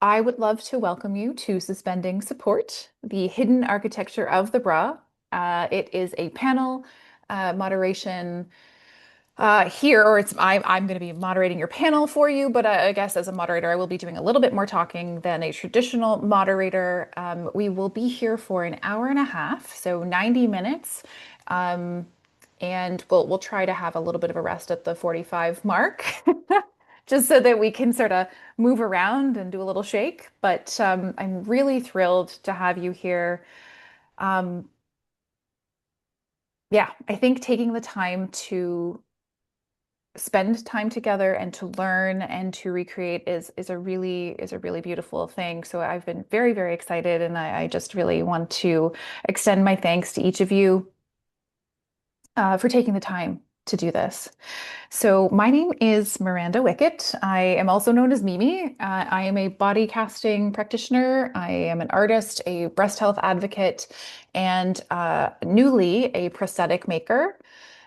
I would love to welcome you to Suspending Support, the hidden architecture of the bra. It is a panel moderation here, or I'm going to be moderating your panel for you, but I guess as a moderator, I will be doing a little bit more talking than a traditional moderator. We will be here for an hour and a half, so 90 minutes. Um, and we'll try to have a little bit of a rest at the 45 mark, just so that we can sort of move around and do a little shake. But I'm really thrilled to have you here. Um, yeah, I think taking the time to spend time together and to learn and to recreate is a really beautiful thing. So I've been very, very excited, and I just really want to extend my thanks to each of you for taking the time to do this. So my name is Miranda Wickett. I am also known as Mimi. I am a body casting practitioner. I am an artist, a breast health advocate, and newly a prosthetic maker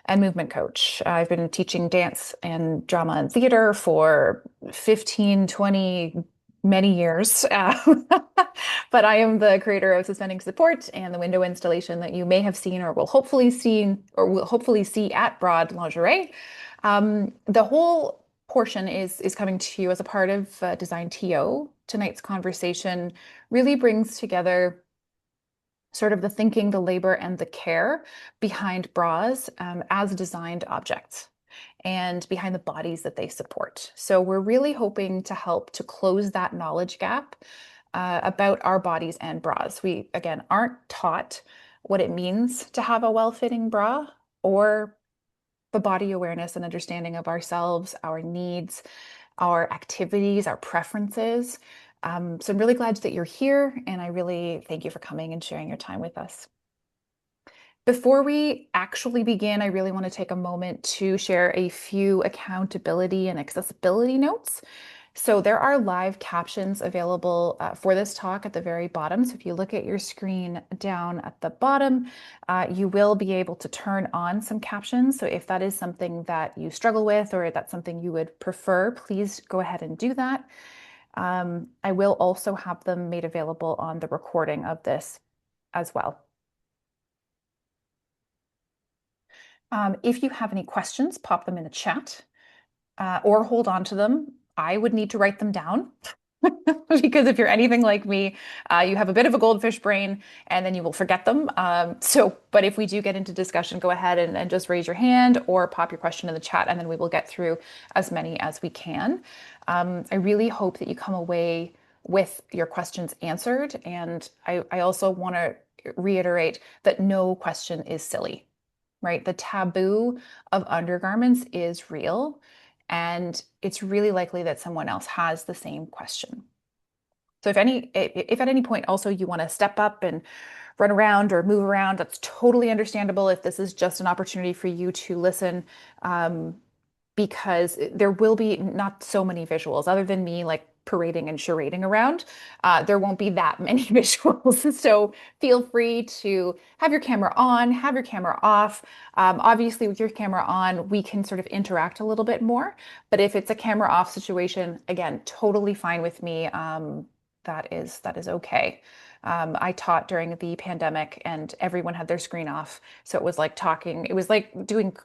and movement coach. I've been teaching dance and drama and theater for 15, 20, many years. But I am the creator of Suspending Support and the window installation that you may have seen or will hopefully see at Broad Lingerie. The whole portion is coming to you as a part of DesignTO. Tonight's conversation really brings together sort of the thinking, the labor, and the care behind bras as designed objects and behind the bodies that they support. So we're really hoping to help to close that knowledge gap about our bodies and bras. We, again, aren't taught what it means to have a well-fitting bra or the body awareness and understanding of ourselves, our needs, our activities, our preferences. So I'm really glad that you're here, and I really thank you for coming and sharing your time with us. Before we actually begin, I really want to take a moment to share a few accountability and accessibility notes. So there are live captions available for this talk at the very bottom. So if you look at your screen down at the bottom, you will be able to turn on some captions. So if that is something that you struggle with or that's something you would prefer, please go ahead and do that. I will also have them made available on the recording of this as well. If you have any questions, pop them in the chat or hold on to them. I would need to write them down because if you're anything like me, you have a bit of a goldfish brain and then you will forget them. But if we do get into discussion, go ahead and just raise your hand or pop your question in the chat, and then we will get through as many as we can. I really hope that you come away with your questions answered. And I also want to reiterate that no question is silly, right? The taboo of undergarments is real, and it's really likely that someone else has the same question. So if at any point also you want to step up and run around or move around, that's totally understandable. If this is just an opportunity for you to listen, because there will be not so many visuals other than me like parading and charading around. There won't be that many visuals. So feel free to have your camera on, have your camera off. Obviously, with your camera on, we can sort of interact a little bit more. But if it's a camera off situation, again, totally fine with me. That is okay. I taught during the pandemic and everyone had their screen off. So it was like talking, it was like doing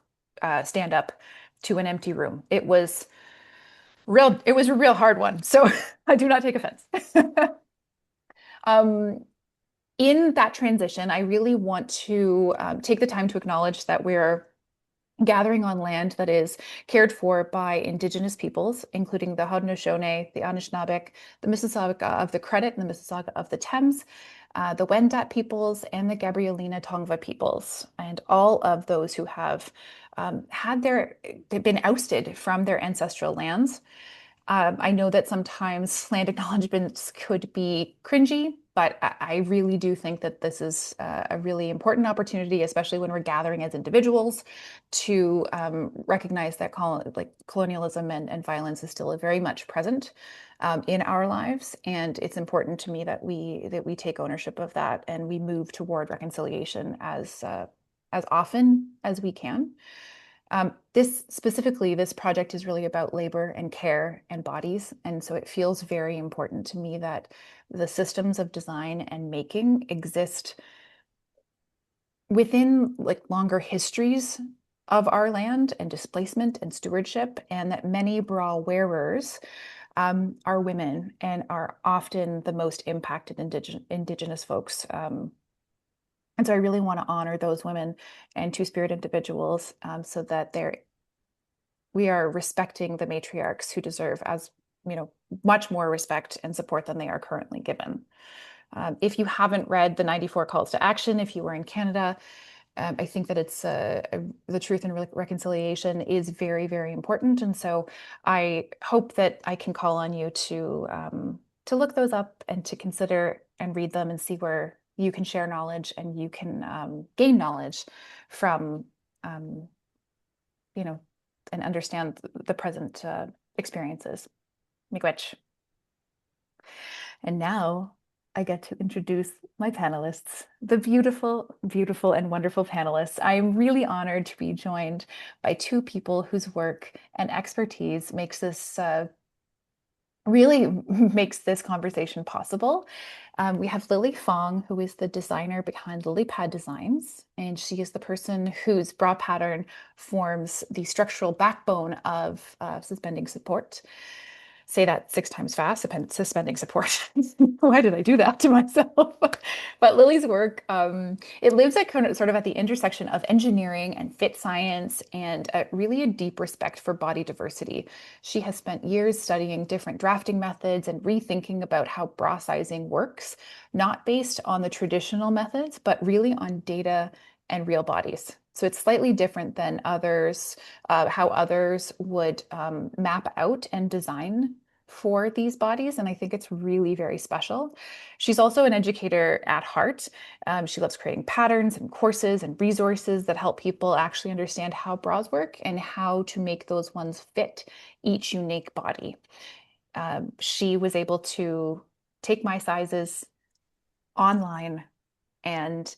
stand up to an empty room. It was a real hard one. So I do not take offense. Um, in that transition, I really want to take the time to acknowledge that we're gathering on land that is cared for by Indigenous peoples, including the Haudenosaunee, the Anishinaabeg, the Mississauga of the Credit, and the Mississauga of the Thames, the Wendat peoples, and the Gabrielina Tongva peoples, and all of those who have they've been ousted from their ancestral lands. I know that sometimes land acknowledgements could be cringy, but I really do think that this is a really important opportunity, especially when we're gathering as individuals, to recognize that colonialism and violence is still very much present in our lives, and it's important to me that we take ownership of that and we move toward reconciliation as often as we can. This specifically, this project is really about labor and care and bodies. And so it feels very important to me that the systems of design and making exist within like longer histories of our land and displacement and stewardship, and that many bra wearers are women and are often the most impacted indigenous folks. And so I really want to honor those women and two-spirit individuals so that we are respecting the matriarchs who deserve as much more respect and support than they are currently given. If you haven't read the 94 Calls to Action, if you were in Canada, I think that it's the truth and reconciliation is very, very important. And so I hope that I can call on you to look those up and to consider and read them and see where you can share knowledge and you can gain knowledge from, you know, and understand the present experiences. Miigwech. And now I get to introduce my panelists, the beautiful, beautiful, and wonderful panelists. I am really honored to be joined by two people whose work and expertise really makes this conversation possible. We have Lily Fong, who is the designer behind Lilypad Designs, and she is the person whose bra pattern forms the structural backbone of Suspending Support. Say that 6 times fast, suspending support. Why did I do that to myself? But Lily's work, it lives at sort of at the intersection of engineering and fit science and really a deep respect for body diversity. She has spent years studying different drafting methods and rethinking about how bra sizing works, not based on the traditional methods, but really on data and real bodies. So it's slightly different than others, how others would map out and design for these bodies. And I think it's really very special. She's also an educator at heart. She loves creating patterns and courses and resources that help people actually understand how bras work and how to make those ones fit each unique body. She was able to take my sizes online and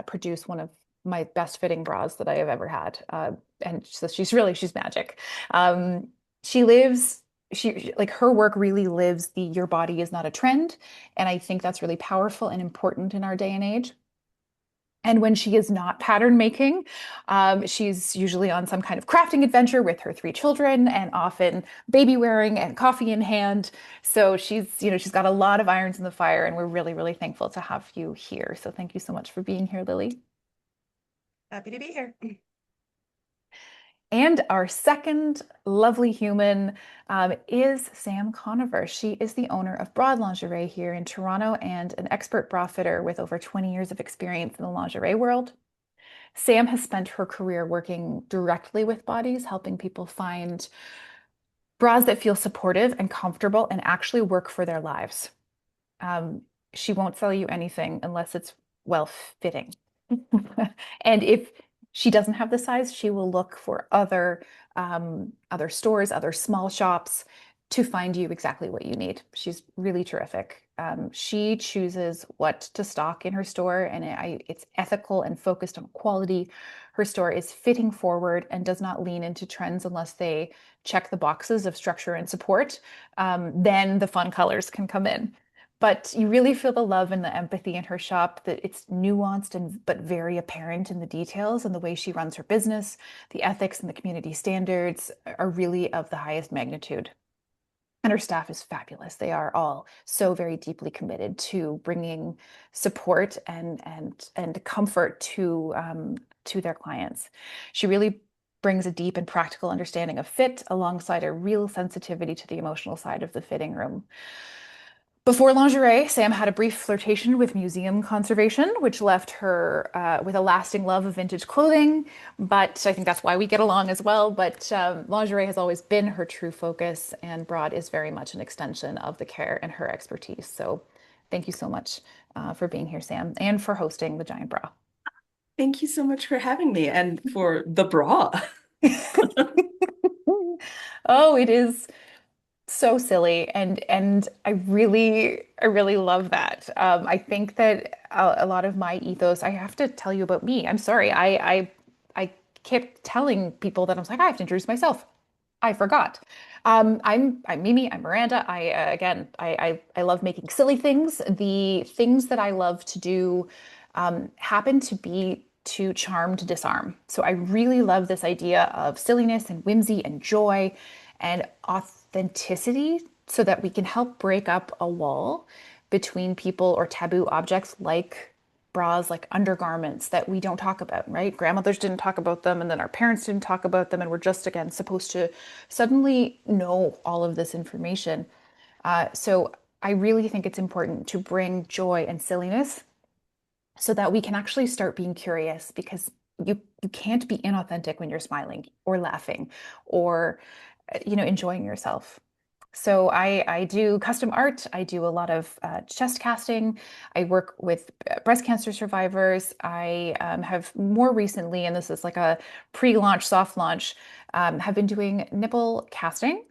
produce one of my best fitting bras that I have ever had. And so she's magic. Um, she lives, she like her work really lives the your body is not a trend. And I think that's really powerful and important in our day and age. And when she is not pattern making, she's usually on some kind of crafting adventure with her 3 children and often baby wearing and coffee in hand. So she's got a lot of irons in the fire, and we're really, really thankful to have you here. So thank you so much for being here, Lily. Happy to be here. And our second lovely human is Sam Conover. She is the owner of Broad Lingerie here in Toronto and an expert bra fitter with over 20 years of experience in the lingerie world. Sam has spent her career working directly with bodies, helping people find bras that feel supportive and comfortable and actually work for their lives. She won't sell you anything unless it's well fitting. And if she doesn't have the size, she will look for other stores, other small shops to find you exactly what you need. She's really terrific. She chooses what to stock in her store, and it's ethical and focused on quality. Her store is fitting forward and does not lean into trends unless they check the boxes of structure and support. Then the fun colors can come in. But you really feel the love and the empathy in her shop, that it's nuanced and but very apparent in the details and the way she runs her business. The ethics and the community standards are really of the highest magnitude. And her staff is fabulous. They are all so very deeply committed to bringing support and comfort to their clients. She really brings a deep and practical understanding of fit alongside a real sensitivity to the emotional side of the fitting room. Before lingerie, Sam had a brief flirtation with museum conservation, which left her with a lasting love of vintage clothing. But I think that's why we get along as well. But lingerie has always been her true focus, and Broad is very much an extension of the care and her expertise. So thank you so much for being here, Sam, and for hosting the Giant Bra. Thank you so much for having me and for the bra. Oh, it is so silly, and I really love that. I think that a lot of my ethos, I have to tell you about me. I'm sorry. I kept telling people that I was like, I have to introduce myself. I forgot. I'm Mimi. I'm Miranda. I love making silly things. The things that I love to do happen to be to charm to disarm. So I really love this idea of silliness and whimsy and joy and authenticity so that we can help break up a wall between people or taboo objects like bras, like undergarments that we don't talk about, right? Grandmothers didn't talk about them, and then our parents didn't talk about them, and we're just again supposed to suddenly know all of this information. So I really think it's important to bring joy and silliness so that we can actually start being curious because you can't be inauthentic when you're smiling or laughing or enjoying yourself. So I do custom art. I do a lot of chest casting. I work with breast cancer survivors. I have more recently, and this is like a pre-launch, soft launch, have been doing nipple casting.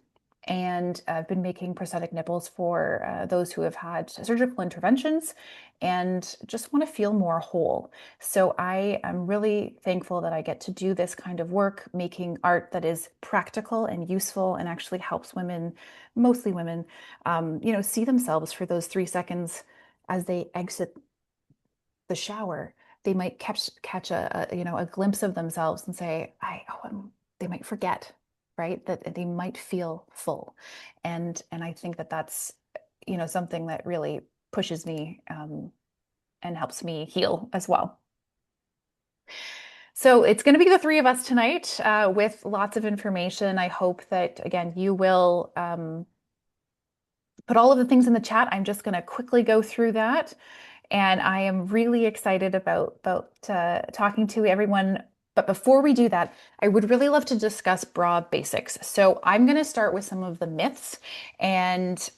And I've been making prosthetic nipples for those who have had surgical interventions and just want to feel more whole. So I am really thankful that I get to do this kind of work, making art that is practical and useful and actually helps women, mostly women, see themselves for those 3 seconds as they exit the shower. They might catch a glimpse of themselves and say, they might forget, right? That they might feel full, and I think that that's something that really pushes me and helps me heal as well. So it's going to be the three of us tonight with lots of information. I hope that, again, you will put all of the things in the chat. I'm just going to quickly go through that. And I am really excited about talking to everyone. But before we do that, I would really love to discuss bra basics. So I'm going to start with some of the myths, and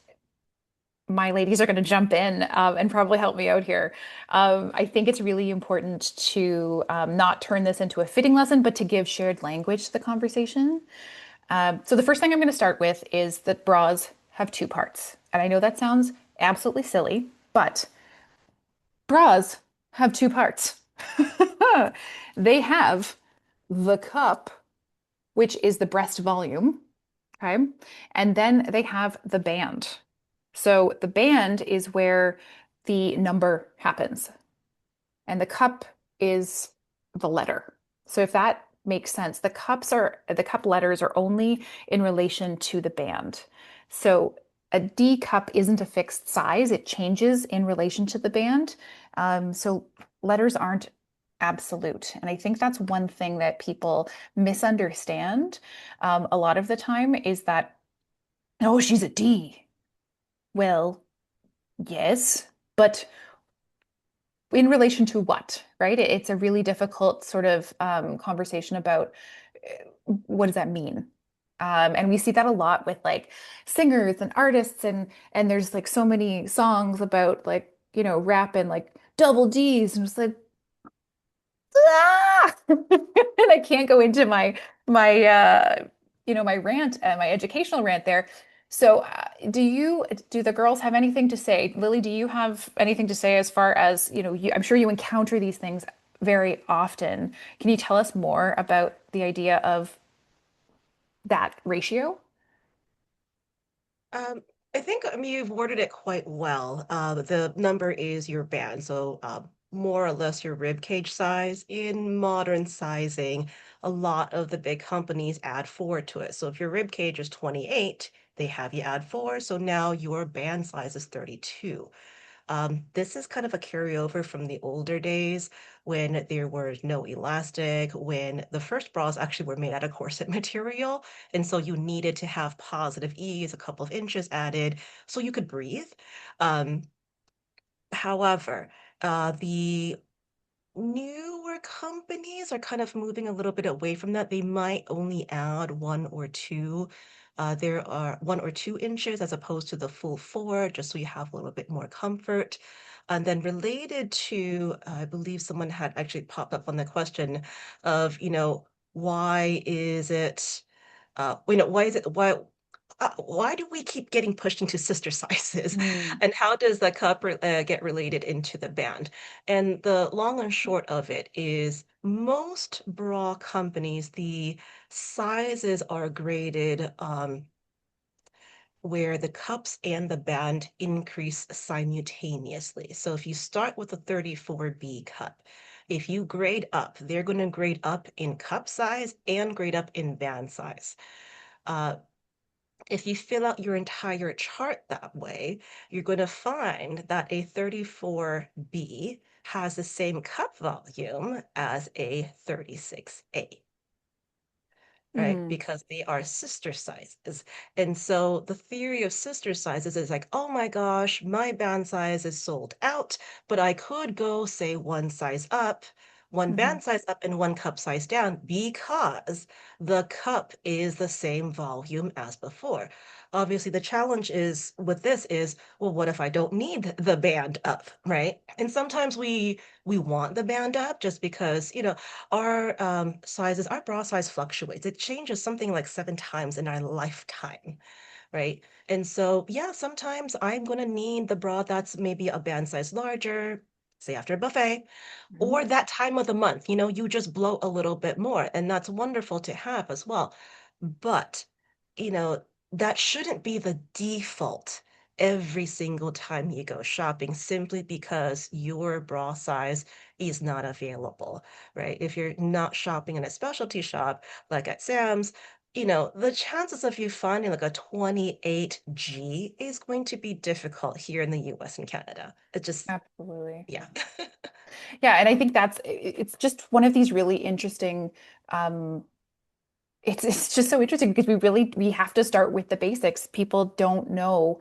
my ladies are going to jump in and probably help me out here. I think it's really important to not turn this into a fitting lesson, but to give shared language to the conversation. So the first thing I'm going to start with is that bras have two parts. And I know that sounds absolutely silly, but bras have two parts. They have the cup, which is the breast volume, okay? And then they have the band. So the band is where the number happens, and the cup is the letter. So if that makes sense, the cup letters are only in relation to the band. So a D cup isn't a fixed size, it changes in relation to the band. So letters aren't absolute. And I think that's one thing that people misunderstand a lot of the time is that, oh, she's a D. Well, yes, but in relation to what, right? It's a really difficult sort of conversation about what does that mean? And we see that a lot with like singers and artists, and there's like so many songs about like rap and like double D's, and it's like ah! And I can't go into my rant, my educational rant there. So, do the girls have anything to say? Lily, do you have anything to say as far as, I'm sure you encounter these things very often. Can you tell us more about the idea of that ratio? Um, I think you've worded it quite well. The number is your band, so more or less your rib cage size. In modern sizing, a lot of the big companies add four to it. So if your rib cage is 28, they have you add four, so now your band size is 32. This is kind of a carryover from the older days when there was no elastic, when the first bras actually were made out of corset material. And so you needed to have positive ease, a couple of inches added so you could breathe. Um, However, the newer companies are kind of moving a little bit away from that. They might only add one or two. There are 1 or 2 inches as opposed to the full four, just so you have a little bit more comfort. And then related to, I believe someone had actually popped up on the question of, why is it, why do we keep getting pushed into sister sizes? Mm. And how does the cup get related into the band? And the long and short of it is Most bra companies, the sizes are graded where the cups and the band increase simultaneously. So if you start with a 34B cup, if you grade up, they're going to grade up in cup size and grade up in band size. Uh, if you fill out your entire chart that way, you're going to find that a 34B has the same cup volume as a 36A. Right? Mm. Because they are sister sizes. And so the theory of sister sizes is like, oh my gosh, my band size is sold out, but I could go, say, one size up, one Mhm. band size up, and one cup size down because the cup is the same volume as before. Obviously, the challenge is with this is, well, what if I don't need the band up, right? And sometimes we want the band up just because, our sizes, our bra size fluctuates. It changes something like 7 times in our lifetime, right? And so, yeah, sometimes I'm going to need the bra that's maybe a band size larger, say after a buffet, Mhm. or that time of the month, you just blow a little bit more, and that's wonderful to have as well. But, you know, that shouldn't be the default every single time you go shopping simply because your bra size is not available, right? If you're not shopping in a specialty shop like at Sam's, the chances of you finding like a 28G is going to be difficult here in the US and Canada. It just, Absolutely. yeah. Yeah, and I think it's just one of these really interesting um it's just so interesting because we have to start with the basics. People don't know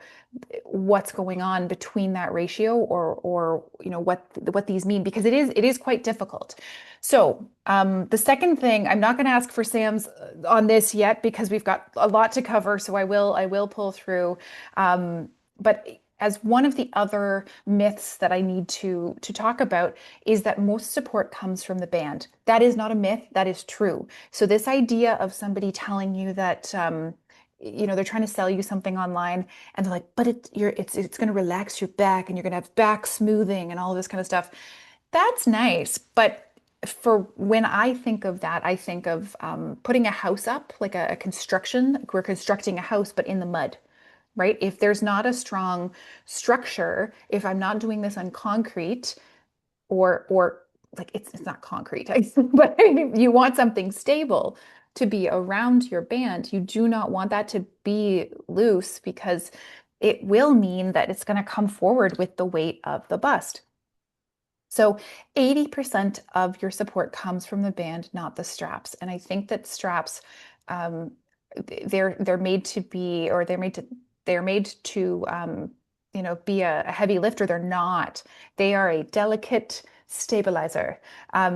what's going on between that ratio or what these mean because it is quite difficult. So the second thing, I'm not going to ask for Sam's on this yet because we've got a lot to cover, so I will pull through. But as one of the other myths that I need to talk about is that most support comes from the band. That is not a myth, that is true. So this idea of somebody telling you that they're trying to sell you something online and they're like, but it's going to relax your back and you're going to have back smoothing and all this kind of stuff. That's nice, but for when I think of that, I think of putting a house up, like a construction. Like we're constructing a house, but in the mud, right? If there's not a strong structure, if I'm not doing this on concrete, or like it's not concrete, but you want something stable to be around your band. You do not want that to be loose because it will mean that it's going to come forward with the weight of the bust. So 80% of your support comes from the band, not the straps. And I think that straps, um, they're made to be, or they're made to be a heavy lifter. They're not. They are a delicate stabilizer.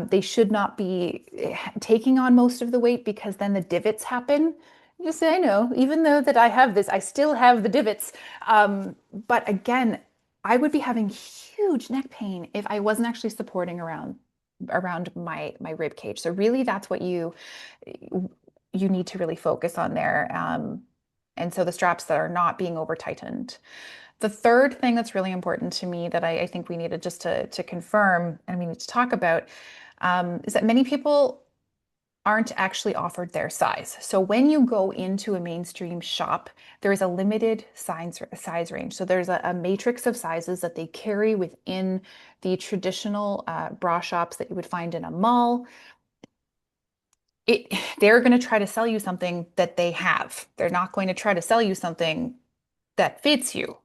They should not be taking on most of the weight because then the divots happen. You say, I know, even though that I have this, I still have the divots. But again, I would be having huge neck pain if I wasn't actually supporting around my rib cage. So really that's what you need to really focus on there. And so the straps that are not being over tightened. The third thing that's really important to me that I think we needed just to confirm and we need to talk about is that many people aren't actually offered their size. So when you go into a mainstream shop, there is a limited size range. So there's a matrix of sizes that they carry within the traditional bra shops that you would find in a mall. They're going to try to sell you something that they have. They're not going to try to sell you something that fits you.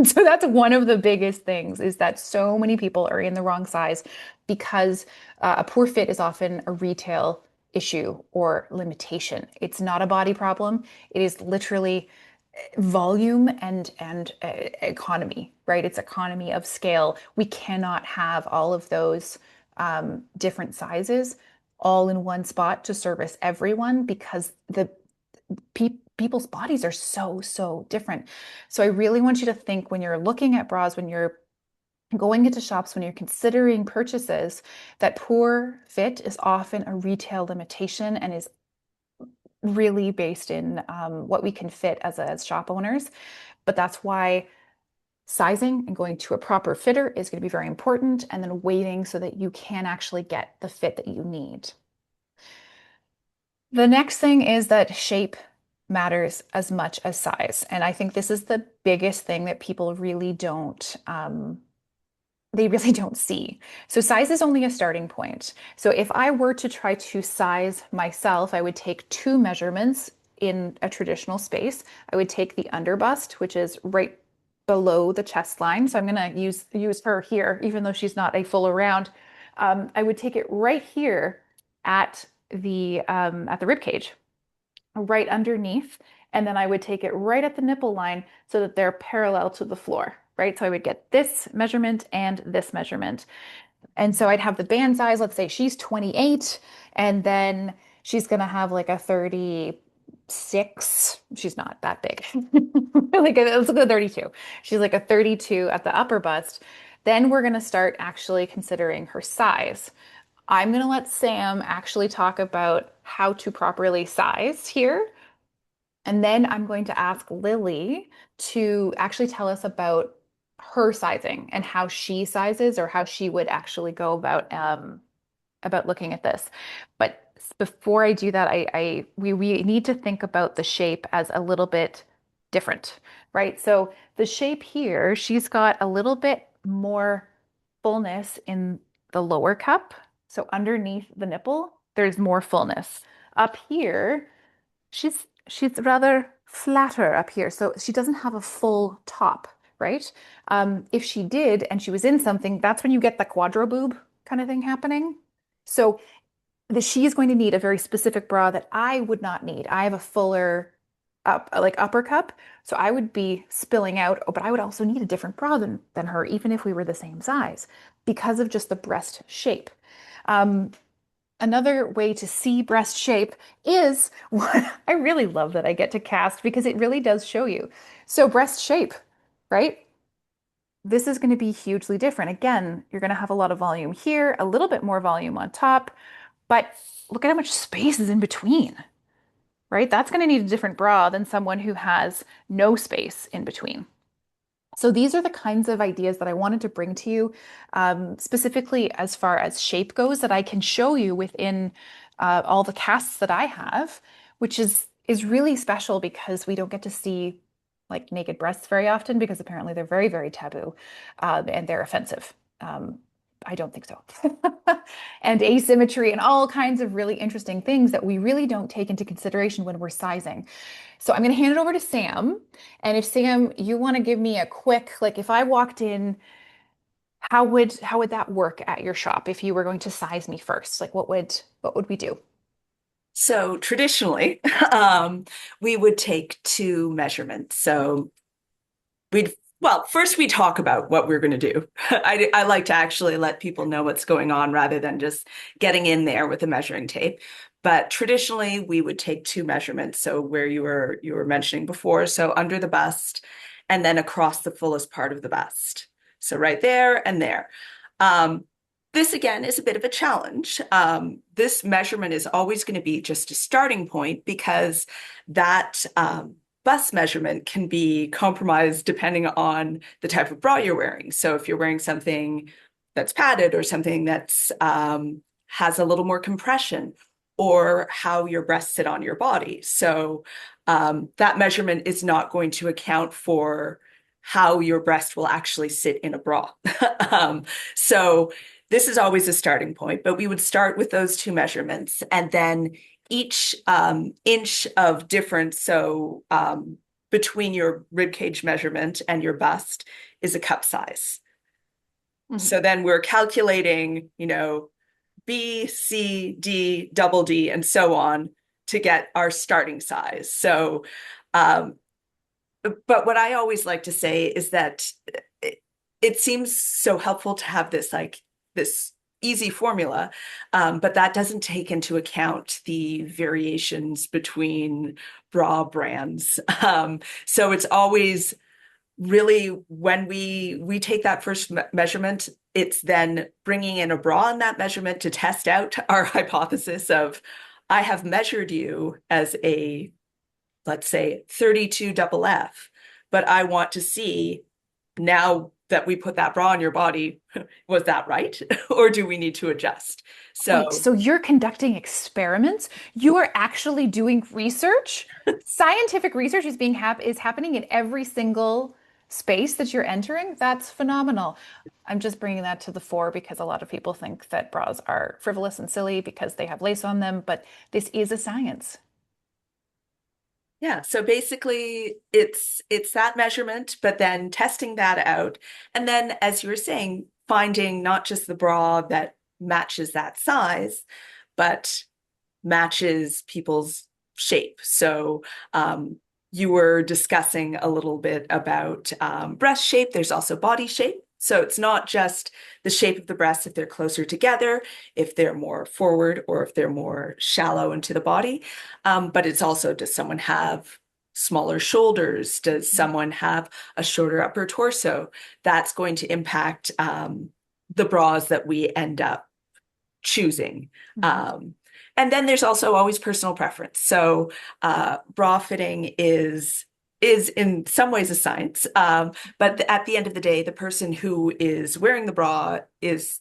So that's one of the biggest things is that so many people are in the wrong size because a poor fit is often a retail issue or limitation. It's not a body problem. It is literally volume and economy, right? It's economy of scale. We cannot have all of those different sizes all in one spot to service everyone because the people's bodies are so different. So I really want you to think when you're looking at bras, when you're going into shops, when you're considering purchases, that poor fit is often a retail limitation and is really based in what we can fit as shop owners. But that's why sizing and going to a proper fitter is going to be very important, and then waiting so that you can actually get the fit that you need. The next thing is that shape matters as much as size. And I think this is the biggest thing that people really don't they really don't see. So size is only a starting point. So if I were to try to size myself, I would take two measurements in a traditional space. I would take the underbust, which is right below the chest line. So I'm going to use her here, even though she's not a full around. I would take it right here at the rib cage, right underneath, and then I would take it right at the nipple line so that they're parallel to the floor, right? So I would get this measurement and this measurement. And so I'd have the band size, let's say she's 28, and then she's gonna have like a 36. She's not that big. Let's go 32. She's like a 32 at the upper bust. Then we're gonna start actually considering her size. I'm going to let Sam actually talk about how to properly size here. And then I'm going to ask Lily to actually tell us about her sizing and how she sizes or how she would actually go about looking at this. But before I do that, we need to think about the shape as a little bit different, right? So the shape here, she's got a little bit more fullness in the lower cup. So underneath the nipple, there's more fullness. Up here, she's rather flatter up here. So she doesn't have a full top, right? If she did and she was in something, that's when you get the quadro boob kind of thing happening. So she is going to need a very specific bra that I would not need. I have a fuller like upper cup, so I would be spilling out, but I would also need a different bra than her, even if we were the same size, because of just the breast shape. Um, Another way to see breast shape is what I really love that I get to cast because it really does show you. So breast shape, right? This is going to be hugely different. Again, you're going to have a lot of volume here, a little bit more volume on top, but look at how much space is in between, right? That's going to need a different bra than someone who has no space in between. So these are the kinds of ideas that I wanted to bring to you, specifically as far as shape goes, that I can show you within all the casts that I have, which is really special because we don't get to see like naked breasts very often because apparently they're very, very taboo and they're offensive. I don't think so. And asymmetry and all kinds of really interesting things that we really don't take into consideration when we're sizing. So I'm going to hand it over to Sam. And if Sam, you want to give me a quick, like if I walked in, how would that work at your shop if you were going to size me first? Like what would we do? So traditionally, we would take two measurements. So first we talk about what we're going to do. I like to actually let people know what's going on rather than just getting in there with a measuring tape. But traditionally, we would take two measurements. So where you were mentioning before, so under the bust, and then across the fullest part of the bust. So right there and there. This again is a bit of a challenge. This measurement is always going to be just a starting point because that bust measurement can be compromised depending on the type of bra you're wearing. So if you're wearing something that's padded or something that's has a little more compression, or how your breasts sit on your body. So that measurement is not going to account for how your breast will actually sit in a bra. So this is always a starting point, but we would start with those two measurements and then each inch of difference, so between your ribcage measurement and your bust is a cup size. So then we're calculating, B, C, D, double D, and so on to get our starting size. So, but what I always like to say is that it seems so helpful to have this easy formula, but that doesn't take into account the variations between bra brands. So it's always really when we take that first measurement, it's then bringing in a bra in that measurement to test out our hypothesis of, I have measured you as a, let's say, 32 double F, but I want to see now that we put that bra on your body, was that right? Or do we need to adjust? Wait, So so you're conducting experiments? You are actually doing research? Scientific research is happening in every single space that you're entering? That's phenomenal. I'm just bringing that to the fore because a lot of people think that bras are frivolous and silly because they have lace on them, but this is a science. yeah, so basically it's that measurement, but then testing that out. And then as you were saying, finding not just the bra that matches that size, but matches people's shape. So you were discussing a little bit about breast shape. There's also body shape. So it's not just the shape of the breasts if they're closer together, if they're more forward, or if they're more shallow into the body. But it's also, does someone have smaller shoulders? Does someone have a shorter upper torso? That's going to impact the bras that we end up choosing. Mhm. And then there's also always personal preference. So bra fitting is in some ways a science, but at the end of the day, the person who is wearing the bra is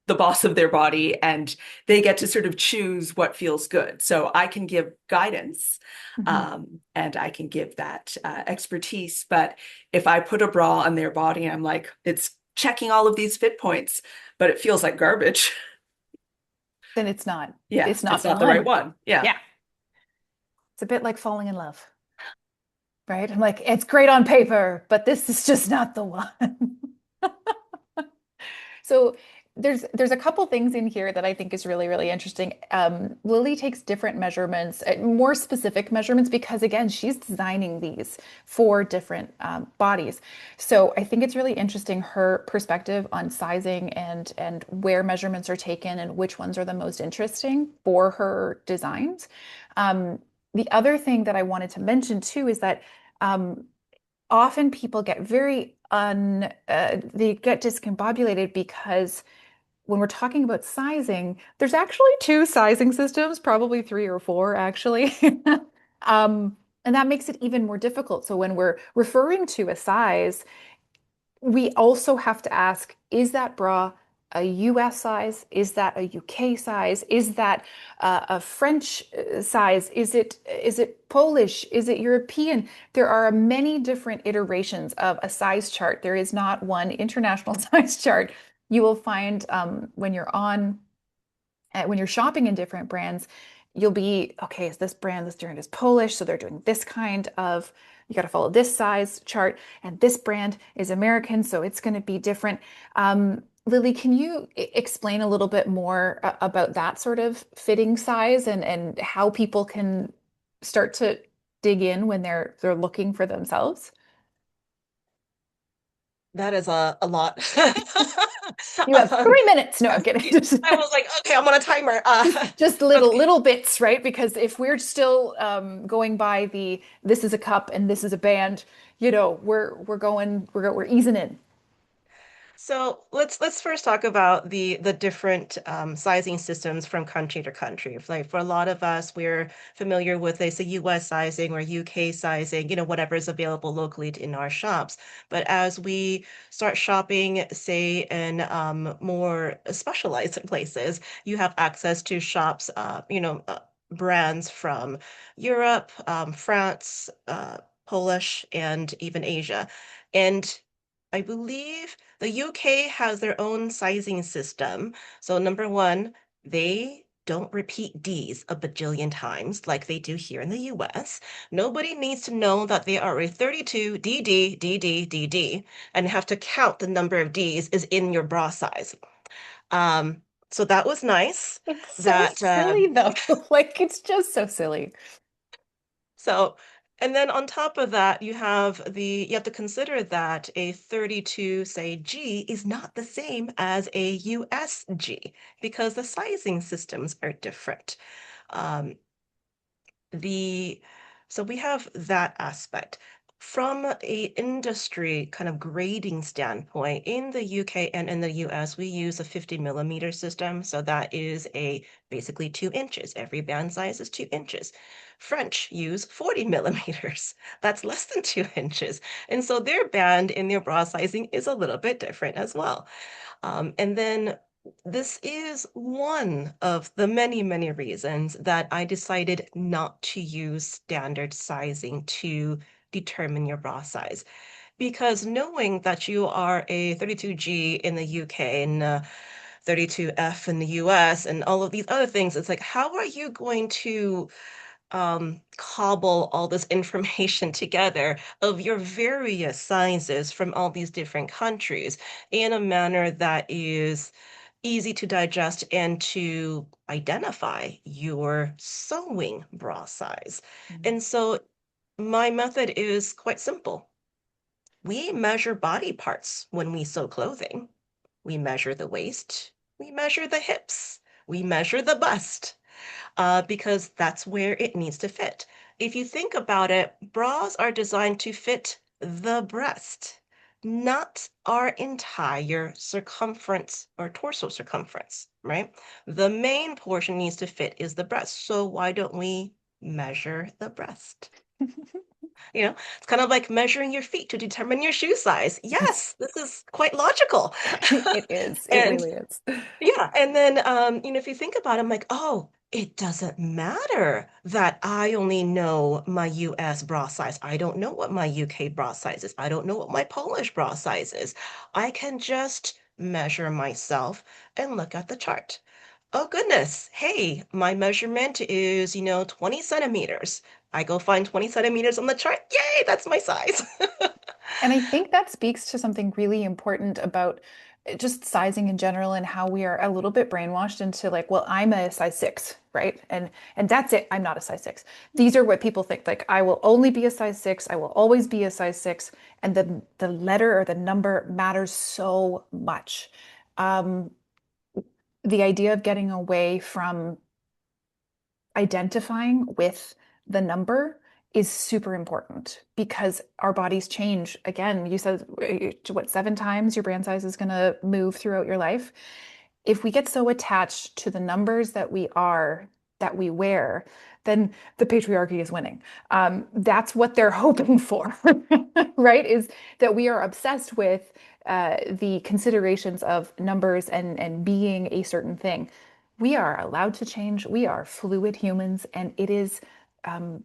the boss of their body, and they get to sort of choose what feels good. So I can give guidance, Mhm. and I can give that expertise. But if I put a bra on their body, I'm like, it's checking all of these fit points, but it feels like garbage. Then Yeah, it's not it's the not the right one. one. Yeah. Yeah. It's a bit like falling in love, right? I'm like, it's great on paper, but this is just not the one. So there's a couple things in here that I think is really, really interesting. Lily takes different measurements, more specific measurements, because again, she's designing these for different bodies. So I think it's really interesting her perspective on sizing and where measurements are taken and which ones are the most interesting for her designs. The other thing that I wanted to mention too is that um, often people get they get discombobulated because when we're talking about sizing, there's actually two sizing systems, probably three or four actually. And that makes it even more difficult. So when we're referring to a size, we also have to ask, is that bra a US size? Is that a UK size? Is that a French size? Is it Polish? Is it European? There are many different iterations of a size chart. There is not one international size chart. You will find when you're shopping in different brands, you'll be, okay, is this brand, this brand is Polish, so they're doing this kind of, you got to follow this size chart, and this brand is American, so it's going to be different. Lily, can you explain a little bit more about that sort of fitting size and how people can start to dig in when they're looking for themselves? That is a lot. You have Um, 3 minutes. No, I'm kidding. I was like, okay, I'm on a timer. Just Okay. little bits, right? Because if we're still going by the this is a cup and this is a band, we're easing in. So let's first talk about the different sizing systems from country to country. Like for a lot of us, we're familiar with say US sizing or UK sizing, whatever is available locally in our shops. But as we start shopping, say in more specialized places, you have access to shops, brands from Europe, France, Polish, and even Asia. And I believe the UK has their own sizing system. So number one, they don't repeat D's a bajillion times like they do here in the US. Nobody needs to know that they are a 32 DD, DD, DD, and have to count the number of D's is in your bra size. Um, so that was nice. It's so That silly though. Like it's just so silly. So, and then on top of that, you have to consider that a 32, say, G is not the same as a USG because the sizing systems are different. Um, the so we have that aspect. From a industry kind of grading standpoint, in the UK and in the US, we use a 50 mm system. So that is a basically 2 inches. Every band size is 2 inches. French use 40 mm. That's less than 2 inches. And so their band and their bra sizing is a little bit different as well. And then this is one of the many, many reasons that I decided not to use standard sizing to determine your bra size. Because knowing that you are a 32G in the UK and 32F in the US and all of these other things, it's like, how are you going to cobble all this information together of your various sizes from all these different countries in a manner that is easy to digest and to identify your sewing bra size? Mm. And so my method is quite simple. We measure body parts when we sew clothing. We measure the waist, we measure the hips, we measure the bust because that's where it needs to fit. If you think about it, bras are designed to fit the breast, not our entire circumference or torso circumference, right? The main portion needs to fit is the breast. So why don't we measure the breast? It's kind of like measuring your feet to determine your shoe size. Yes, this is quite logical. It is. It And really is. yeah, and then if you think about it, I'm like, oh, it doesn't matter that I only know my US bra size. I don't know what my UK bra size is. I don't know what my Polish bra size is. I can just measure myself and look at the chart. Oh goodness, hey, my measurement is, 20 centimeters. I go find 20 centimeters on the chart. Yay, that's my size. And I think that speaks to something really important about just sizing in general and how we are a little bit brainwashed into like, well, I'm a size 6, right? And that's it. I'm not a size 6. These are what people think. Like, I will only be a size 6. I will always be a size 6. And the letter or the number matters so much. Um, the idea of getting away from identifying with the number is super important because our bodies change. Again, you said what, 7 times your brand size is going to move throughout your life. If we get so attached to the numbers that we wear, then the patriarchy is winning. That's what they're hoping for, right? Is that we are obsessed with the considerations of numbers and being a certain thing. We are allowed to change. We are fluid humans, and um,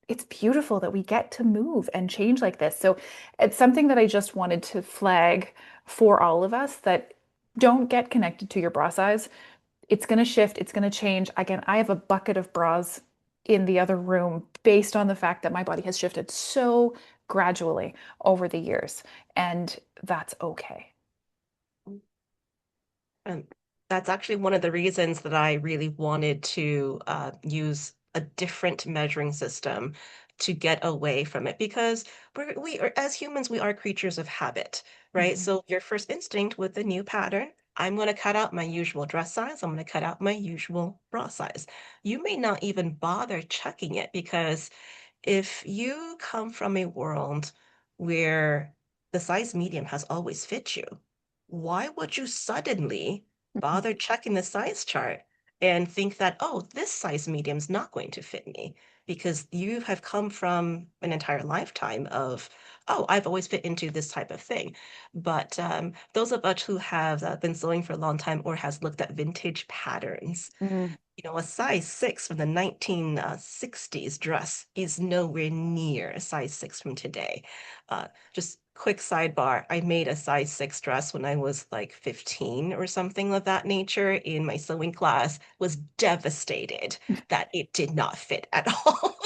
it's beautiful that we get to move and change like this. So it's something that I just wanted to flag for all of us that don't get connected to your bra size. It's going to shift, it's going to change. Again, I have a bucket of bras in the other room based on the fact that my body has shifted so gradually over the years, and that's okay. And that's actually one of the reasons that I really wanted to use a different measuring system to get away from it because as humans, we are creatures of habit, right? Mhm. So your first instinct with the new pattern, I'm going to cut out my usual dress size. I'm going to cut out my usual bra size. You may not even bother checking it because if you come from a world where the size medium has always fit you, why would you suddenly Mhm. bother checking the size chart and think that, oh, this size medium is not going to fit me? Because you have come from an entire lifetime of, oh, I've always fit into this type of thing. But those of us who have been sewing for a long time or has looked at vintage patterns, Mm. a size 6 from the 1960s dress is nowhere near a size 6 from today. Just quick sidebar, I made a size 6 dress when I was like 15 or something of that nature in my sewing class, was devastated that it did not fit at all.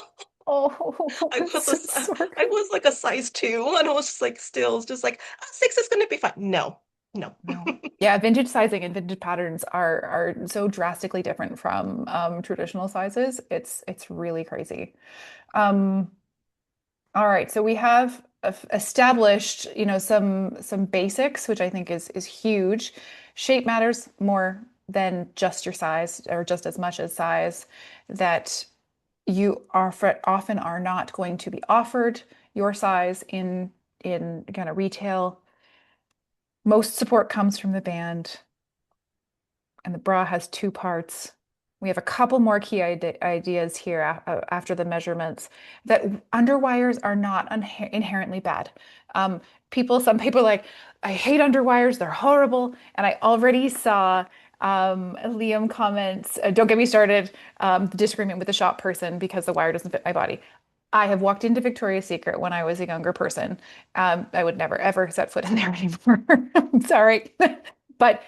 Oh, I I'm was so I sorry. was like a size 2 and I was just like still just like, "Oh, 6 is gonna be fine." No, no. No. Yeah, vintage sizing and vintage patterns are so drastically different from traditional sizes. It's really crazy. Um, all right, so we have established, some basics, which I think is huge. Shape matters more than just your size, or just as much as size, that you often are not going to be offered your size in kind of retail. Most support comes from the band, and the bra has two parts. We have a couple more key ideas here after the measurements that underwires are not inherently bad. Um, some people are like, I hate underwires, they're horrible. And I already saw Liam comments, don't get me started, the disagreement with the shop person because the wire doesn't fit my body. I have walked into Victoria's Secret when I was a younger person. I would never ever set foot in there anymore. I'm sorry. But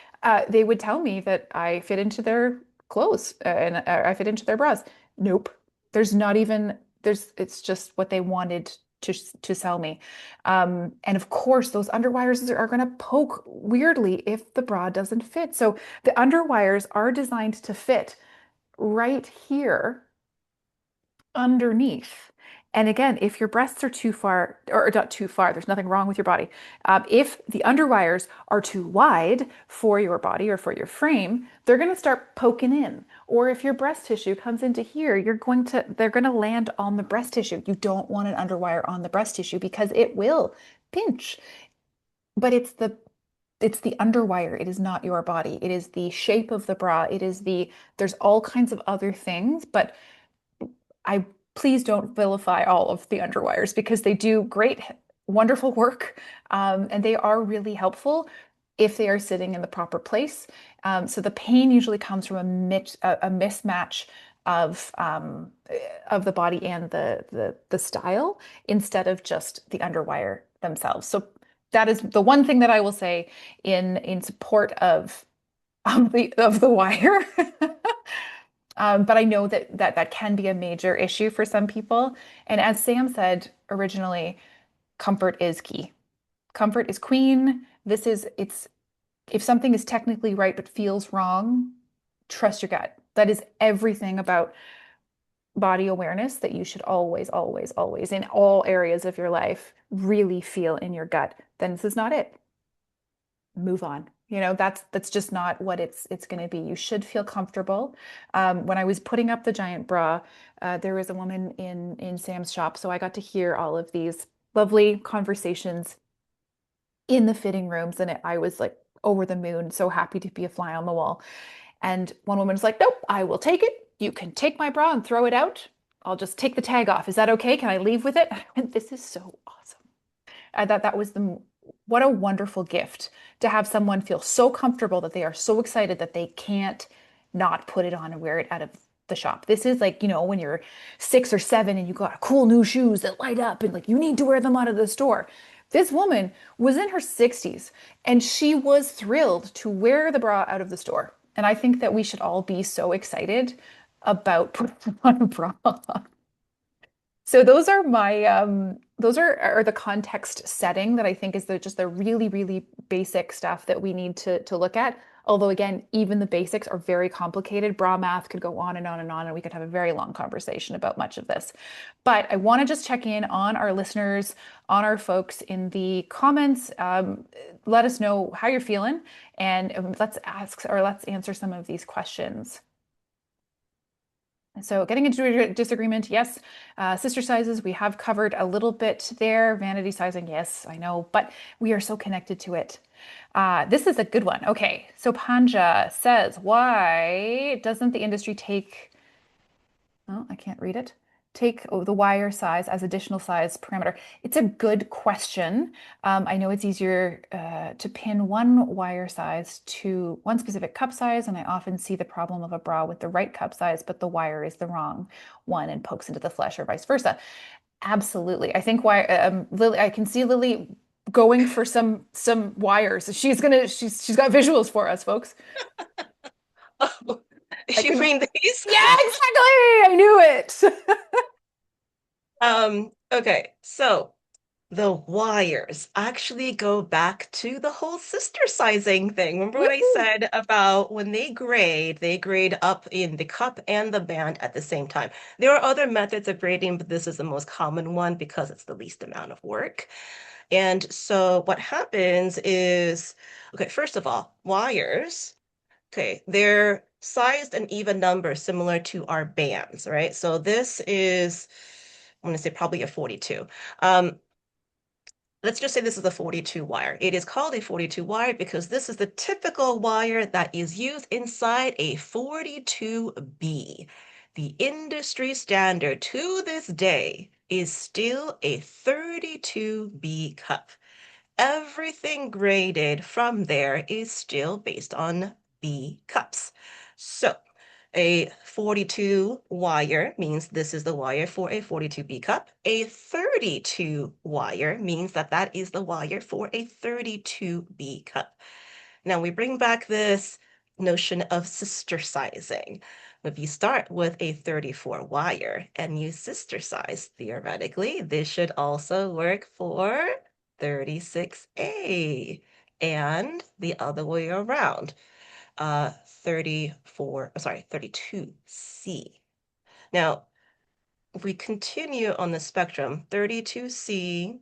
they would tell me that I fit into their clothes and I fit into their bras. Nope. There's not even it's just what they wanted to sell me. And of course, those underwires are going to poke weirdly if the bra doesn't fit. So the underwires are designed to fit right here underneath. And again, if your breasts are too far, or not too far, there's nothing wrong with your body. If the underwires are too wide for your body or for your frame, they're going to start poking in. Or if your breast tissue comes into here, they're going to land on the breast tissue. You don't want an underwire on the breast tissue because it will pinch. But it's the underwire. It is not your body. It is the shape of the bra. There's all kinds of other things, but I please don't vilify all of the underwires because they do great, wonderful work, and they are really helpful if they are sitting in the proper place. So the pain usually comes from a mismatch of the body and the style instead of just the underwire themselves. So that is the one thing that I will say in support of the wire. But I know that can be a major issue for some people. And as Sam said originally, comfort is key. Comfort is queen. It's if something is technically right but feels wrong, trust your gut. That is everything about body awareness that you should always, always, always, in all areas of your life, really feel in your gut. Then this is not it. Move on. That's just not what it's going to be. You should feel comfortable. When I was putting up the giant bra, there was a woman in Sam's shop, so I got to hear all of these lovely conversations in the fitting rooms, and I was like over the moon, so happy to be a fly on the wall. And one woman was like, "Nope, I will take it. You can take my bra and throw it out. I'll just take the tag off. Is that okay? Can I leave with it?" And this is so awesome. That was the what a wonderful gift to have someone feel so comfortable that they are so excited that they can't not put it on and wear it out of the shop. This is like, when you're 6 or 7 and you got cool new shoes that light up and like you need to wear them out of the store. This woman was in her 60s and she was thrilled to wear the bra out of the store. And I think that we should all be so excited about putting on a bra. So those are the context setting that I think is just the really, really basic stuff that we need to look at. Although again, even the basics are very complicated. Bra math could go on and on and on, and we could have a very long conversation about much of this. But I want to just check in on our listeners, on our folks in the comments. Let us know how you're feeling, and let's answer some of these questions. So getting into a disagreement, yes. Sister sizes, we have covered a little bit there. Vanity sizing, yes, I know, but we are so connected to it. This is a good one. Okay, so Panja says, why doesn't the industry I can't read it. Take the wire size as additional size parameter. It's a good question. I know it's easier to pin one wire size to one specific cup size, and I often see the problem of a bra with the right cup size, but the wire is the wrong one and pokes into the flesh or vice versa. Absolutely. I think Lily, I can see Lily going for some wires. She's got visuals for us, folks. Oh, you mean these? Yeah, exactly. I knew it. Okay, so the wires actually go back to the whole sister sizing thing. Remember what I Woo! said about when they grade up in the cup and the band at the same time. There are other methods of grading, but this is the most common one because it's the least amount of work. And so what happens is, okay, first of all, wires. Okay, they're sized an even number similar to our bands, right? So this is I'm going to say probably a 42. Um, let's just say this is a 42 wire. It is called a 42 wire because this is the typical wire that is used inside a 42B. The industry standard to this day is still a 32B cup. Everything graded from there is still based on B cups. So a 42 wire means this is the wire for a 42B cup. A 32 wire means that that is the wire for a 32B cup. Now we bring back this notion of sister sizing. If you start with a 34 wire and you sister size, theoretically, this should also work for 36A and the other way around. 32C. Now, if we continue on the spectrum, 32C,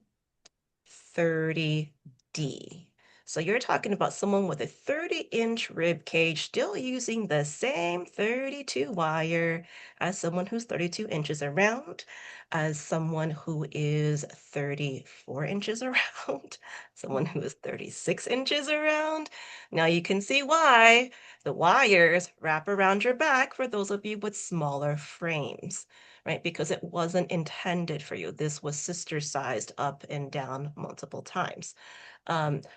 30D. So you're talking about someone with a 30-inch rib cage still using the same 32 wire as someone who's 32 inches around, as someone who is 34 inches around, someone who is 36 inches around. Now you can see why the wires wrap around your back for those of you with smaller frames, right? Because it wasn't intended for you. This was sister sized up and down multiple times.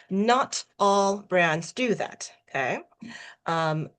Not all brands do that, okay? Um,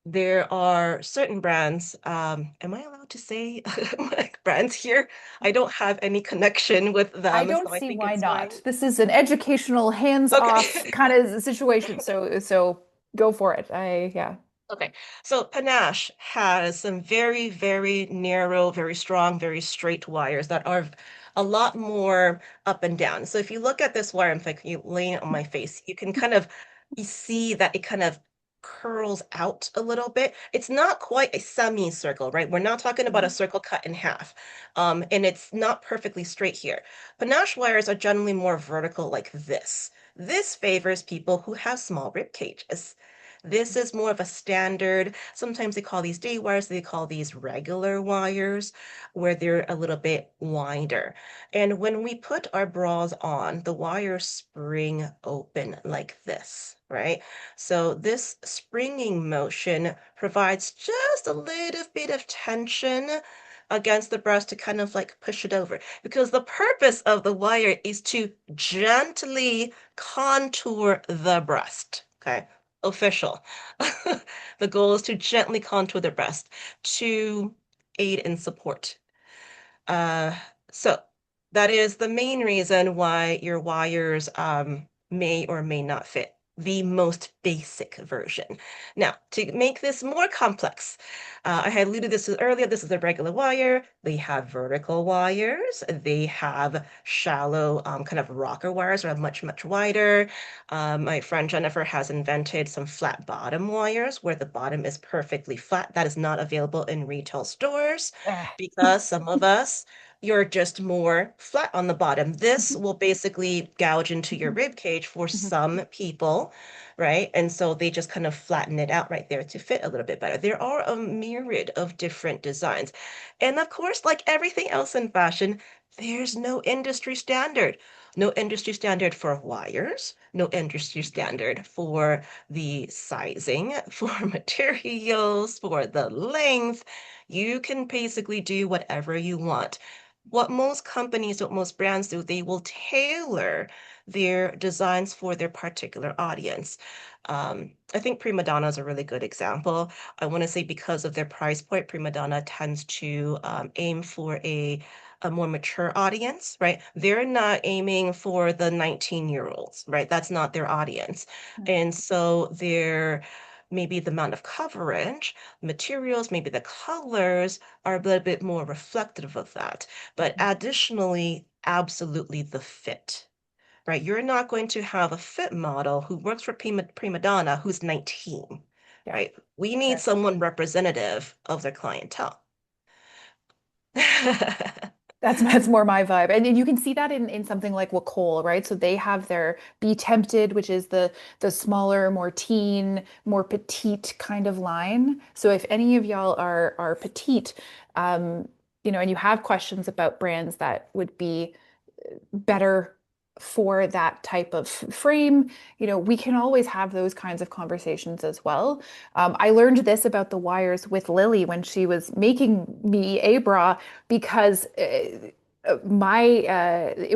there are certain brands, am I allowed to say like brands here? I don't have any connection with I them, don't so I see think why it's fine. not. This is an educational, hands-off Okay. kind of situation. So go for it. Yeah. Okay, so panache has some very, very narrow, very strong, very straight wires that are a lot more up and down. So if you look at this wire, in fact, you laying it on my face, you can kind of you see that it kind of curls out a little bit. It's not quite a semicircle, right? We're not talking about a Mhm. circle cut in half. And it's not perfectly straight here. Panache wires are generally more vertical like this. This favors people who have small rib cages. This is more of a standard, sometimes they call these day wires, they call these regular wires, where they're a little bit wider. And when we put our bras on, the wires spring open like this, right? So this springing motion provides just a little bit of tension against the breast to kind of like push it over. Because the purpose of the wire is to gently contour the breast, okay? Official. The goal is to gently contour the breast to aid in support. Uh, so that is the main reason why your wires may or may not fit. The most basic version. Now, to make this more complex, I had alluded this earlier. This is a regular wire. They have vertical wires. They have shallow kind of rocker wires that are much, much wider. My friend Jennifer has invented some flat bottom wires where the bottom is perfectly flat. That is not available in retail stores Eh. because some of us, you're just more flat on the bottom. This Mhm. will basically gouge into your Mhm. rib cage for Mhm. some people, right? And so they just kind of flatten it out right there to fit a little bit better. There are a myriad of different designs. And of course, like everything else in fashion, there's no industry standard. No industry standard for wires, no industry standard for the sizing, for materials, for the length. You can basically do whatever you want. What most brands do, they will tailor their designs for their particular audience. I think Prima Donna is a really good example. I want to say because of their price point, Prima Donna tends to aim for a more mature audience, right? They're not aiming for the 19-year-olds, right? That's not their audience. And so their maybe the amount of coverage, materials, maybe the colors are a little bit more reflective of that. But Mhm. additionally, absolutely the fit, right? You're not going to have a fit model who works for Prima Donna who's 19, Yeah. right? We need Fair. someone representative of their clientele. That's more my vibe. And you can see that in something like Wacol, right? So they have their Be Tempted, which is the smaller, more teen, more petite kind of line. So if any of y'all are petite, um, and you have questions about brands that would be better for that type of frame, we can always have those kinds of conversations as well. I learned this about the wires with Lily when she was making me a bra because it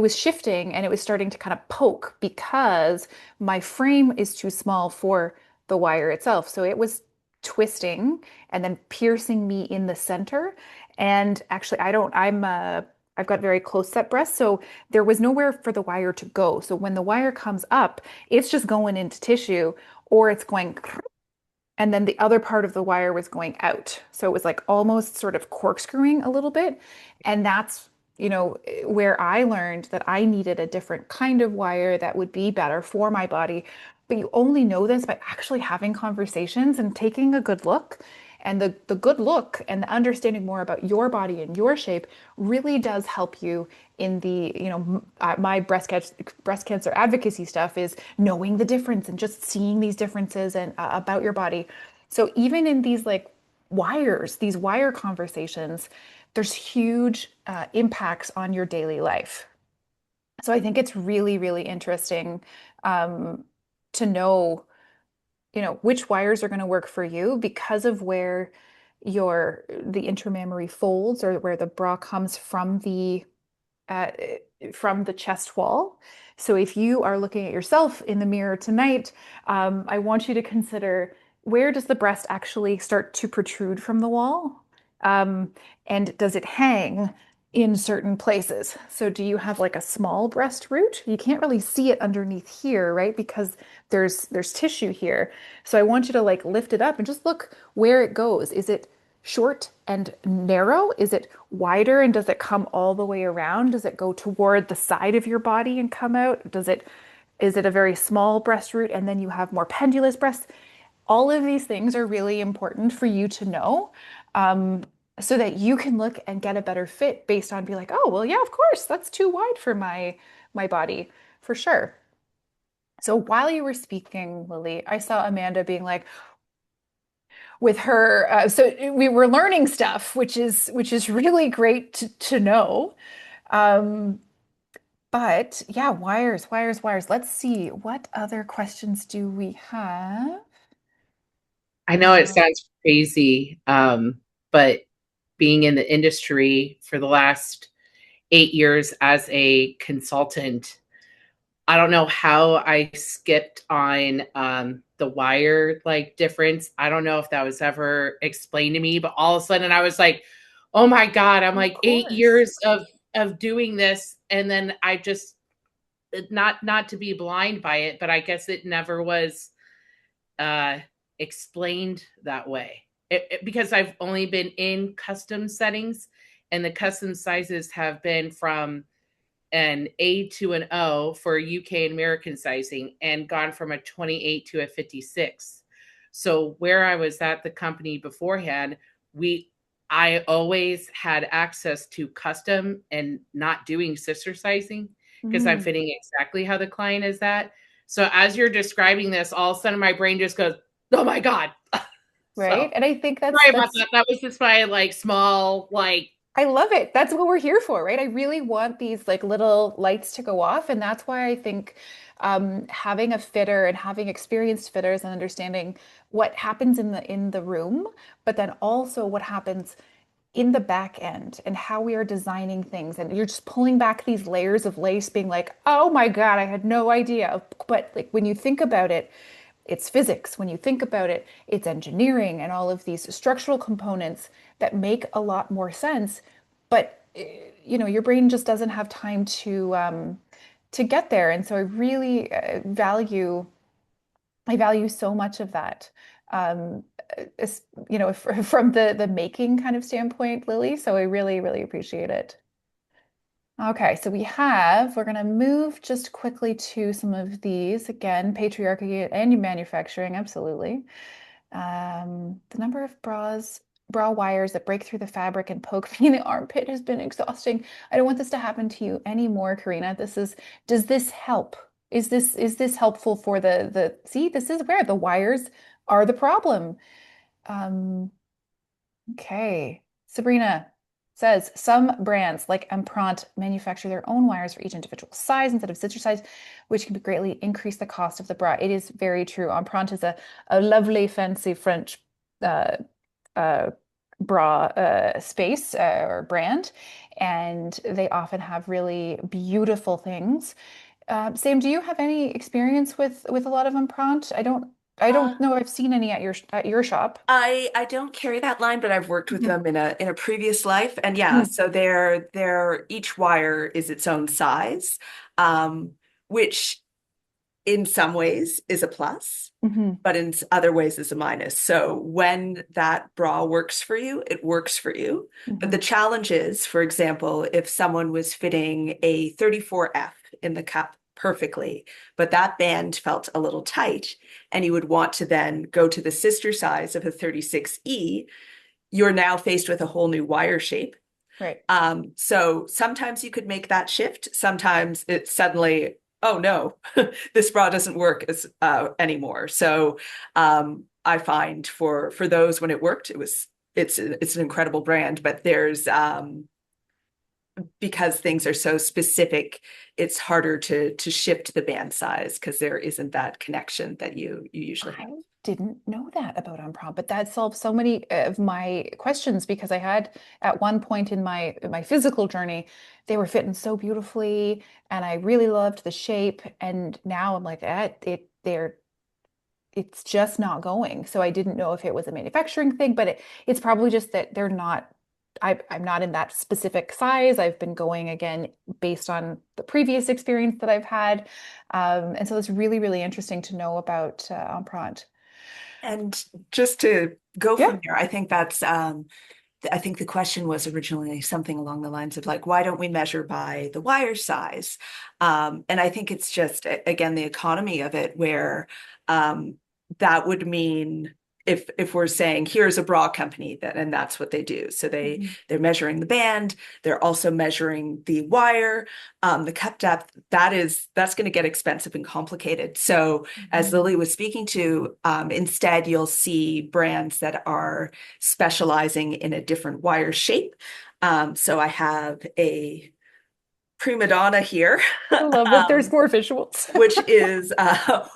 was shifting and it was starting to kind of poke because my frame is too small for the wire itself. So it was twisting and then piercing me in the center. And actually, I've got very close set breasts, so there was nowhere for the wire to go. So when the wire comes up, it's just going into tissue or it's going, and then the other part of the wire was going out. So it was like almost sort of corkscrewing a little bit. And that's, where I learned that I needed a different kind of wire that would be better for my body. But you only know this by actually having conversations and taking a good look. And the good look and the understanding more about your body and your shape really does help you in the, my breast cancer advocacy stuff is knowing the difference and just seeing these differences and about your body. So even in these like these wire conversations, there's huge impacts on your daily life. So I think it's really, really interesting um, to know, which wires are going to work for you because of where the intramammary folds or where the bra comes uh, from the chest wall. So if you are looking at yourself in the mirror tonight, I want you to consider, where does the breast actually start to protrude from the wall? Um, and does it hang in certain places? So do you have like a small breast root? You can't really see it underneath here, right? Because there's tissue here. So I want you to like lift it up and just look where it goes. Is it short and narrow? Is it wider and does it come all the way around? Does it go toward the side of your body and come out? Is it a very small breast root and then you have more pendulous breasts? All of these things are really important for you to know, um, so that you can look and get a better fit based on be like, oh, well, yeah, of course, that's too wide for my body, for sure. So while you were speaking, Lily, I saw Amanda being like, with her. So we were learning stuff, which is really great to know. Um, but yeah, wires, wires, wires. Let's see, what other questions do we have? I know it Uh, sounds crazy, but being in the industry for the last 8 years as a consultant, I don't know how I skipped on the wire like difference. I don't know if that was ever explained to me, but all of a sudden I was like, "Oh my God!" I'm of like eight course. years of doing this, and then I just not to be blind by it, but I guess it never was uh, explained that way. Because I've only been in custom settings, and the custom sizes have been from an A to an O for UK and American sizing and gone from a 28 to a 56. So where I was at the company beforehand, we I always had access to custom and not doing sister sizing because I'm Mm, fitting exactly how the client is at. So as you're describing this, all of a sudden my brain just goes, "Oh my God." right. So And I think that's sorry about that's that. That was just my like small like I love it. That's what we're here for, right? I really want these like little lights to go off. And that's why I think having a fitter and having experienced fitters and understanding what happens in the room, but then also what happens in the back end and how we are designing things. And you're just pulling back these layers of lace, being like, oh my God, I had no idea. But like when you think about it, it's physics. When you think about it, it's engineering and all of these structural components that make a lot more sense. But your brain just doesn't have time to get there. And so I really I value so much of that. Um, from the making kind of standpoint, Lily. So I really, really appreciate it. Okay, so we're going to move just quickly to some of these. Again, patriarchy and manufacturing, absolutely. The number of bra wires that break through the fabric and poke me in the armpit has been exhausting. I don't want this to happen to you anymore, Karina. Does this help? Is this helpful for see, this is where the wires are the problem. Um, okay. Sabrina, says some brands like Empreinte manufacture their own wires for each individual size instead of sister size, which can greatly increase the cost of the bra. It is very true. Empreinte is a lovely, fancy French uh, uh, bra space or brand, and they often have really beautiful things. Sam, do you have any experience with a lot of Empreinte? I Uh, don't know I've seen any at your shop. I don't carry that line, but I've worked with them in a previous life. And yeah, Mhm. so they're each wire is its own size, which in some ways is a plus, Mhm. but in other ways is a minus. So when that bra works for you, it works for you. But the Mhm. challenge is, for example, if someone was fitting a 34F in the cup perfectly, but that band felt a little tight, and you would want to then go to the sister size of a 36E, you're now faced with a whole new wire shape. Right. So sometimes you could make that shift. Sometimes it's suddenly, oh no, this bra doesn't work as anymore. So I find for those when it worked, it's an incredible brand. But there's because things are so specific, it's harder to shift the band size because there isn't that connection that you usually have. I didn't know that about Unprompt, but that solves so many of my questions because I had at one point in my physical journey, they were fitting so beautifully and I really loved the shape. And now I'm like, it's just not going. So I didn't know if it was a manufacturing thing, but it's probably just that they're not, I'm not in that specific size. I've been going again based on the previous experience that I've had. And so it's really, really interesting to know about Empreinte. And just to go Yeah. from there, I think that's I think the question was originally something along the lines of like, why don't we measure by the wire size? And I think it's just, again, the economy of it, where that would mean if we're saying here's a bra company that and that's what they do. So Mhm. they're measuring the band, they're also measuring the wire, the cup depth. That's going to get expensive and complicated. So as Mhm. Lily was speaking to, instead you'll see brands that are specializing in a different wire shape. So I have a prima donna here, I love that there's more visuals. which is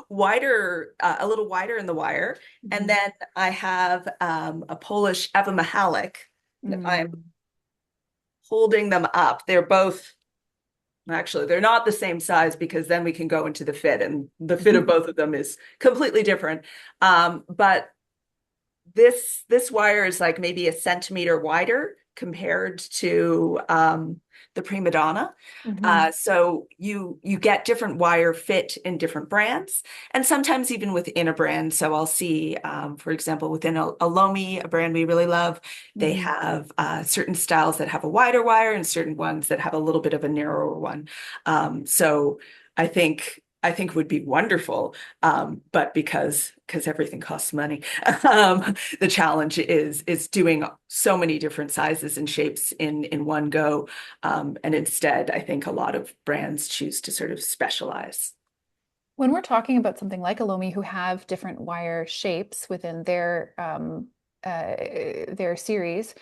wider, a little wider in the wire. And Mhm. then I have a Polish Eva Mihalik. And if I'm Mm. holding them up, they're both actually, they're not the same size because then we can go into the fit, and the fit of both of them is completely different. But this wire is like maybe a centimeter wider compared to the prima donna. Mhm. So you get different wire fit in different brands, and sometimes even within a brand. So I'll see, for example, within a Lomi, a brand we really love, they Mhm. have certain styles that have a wider wire and certain ones that have a little bit of a narrower one. So I think would be wonderful, but because everything costs money, the challenge is doing so many different sizes and shapes in one go. And instead, I think a lot of brands choose to sort of specialize. When we're talking about something like Alomi who have different wire shapes within their series,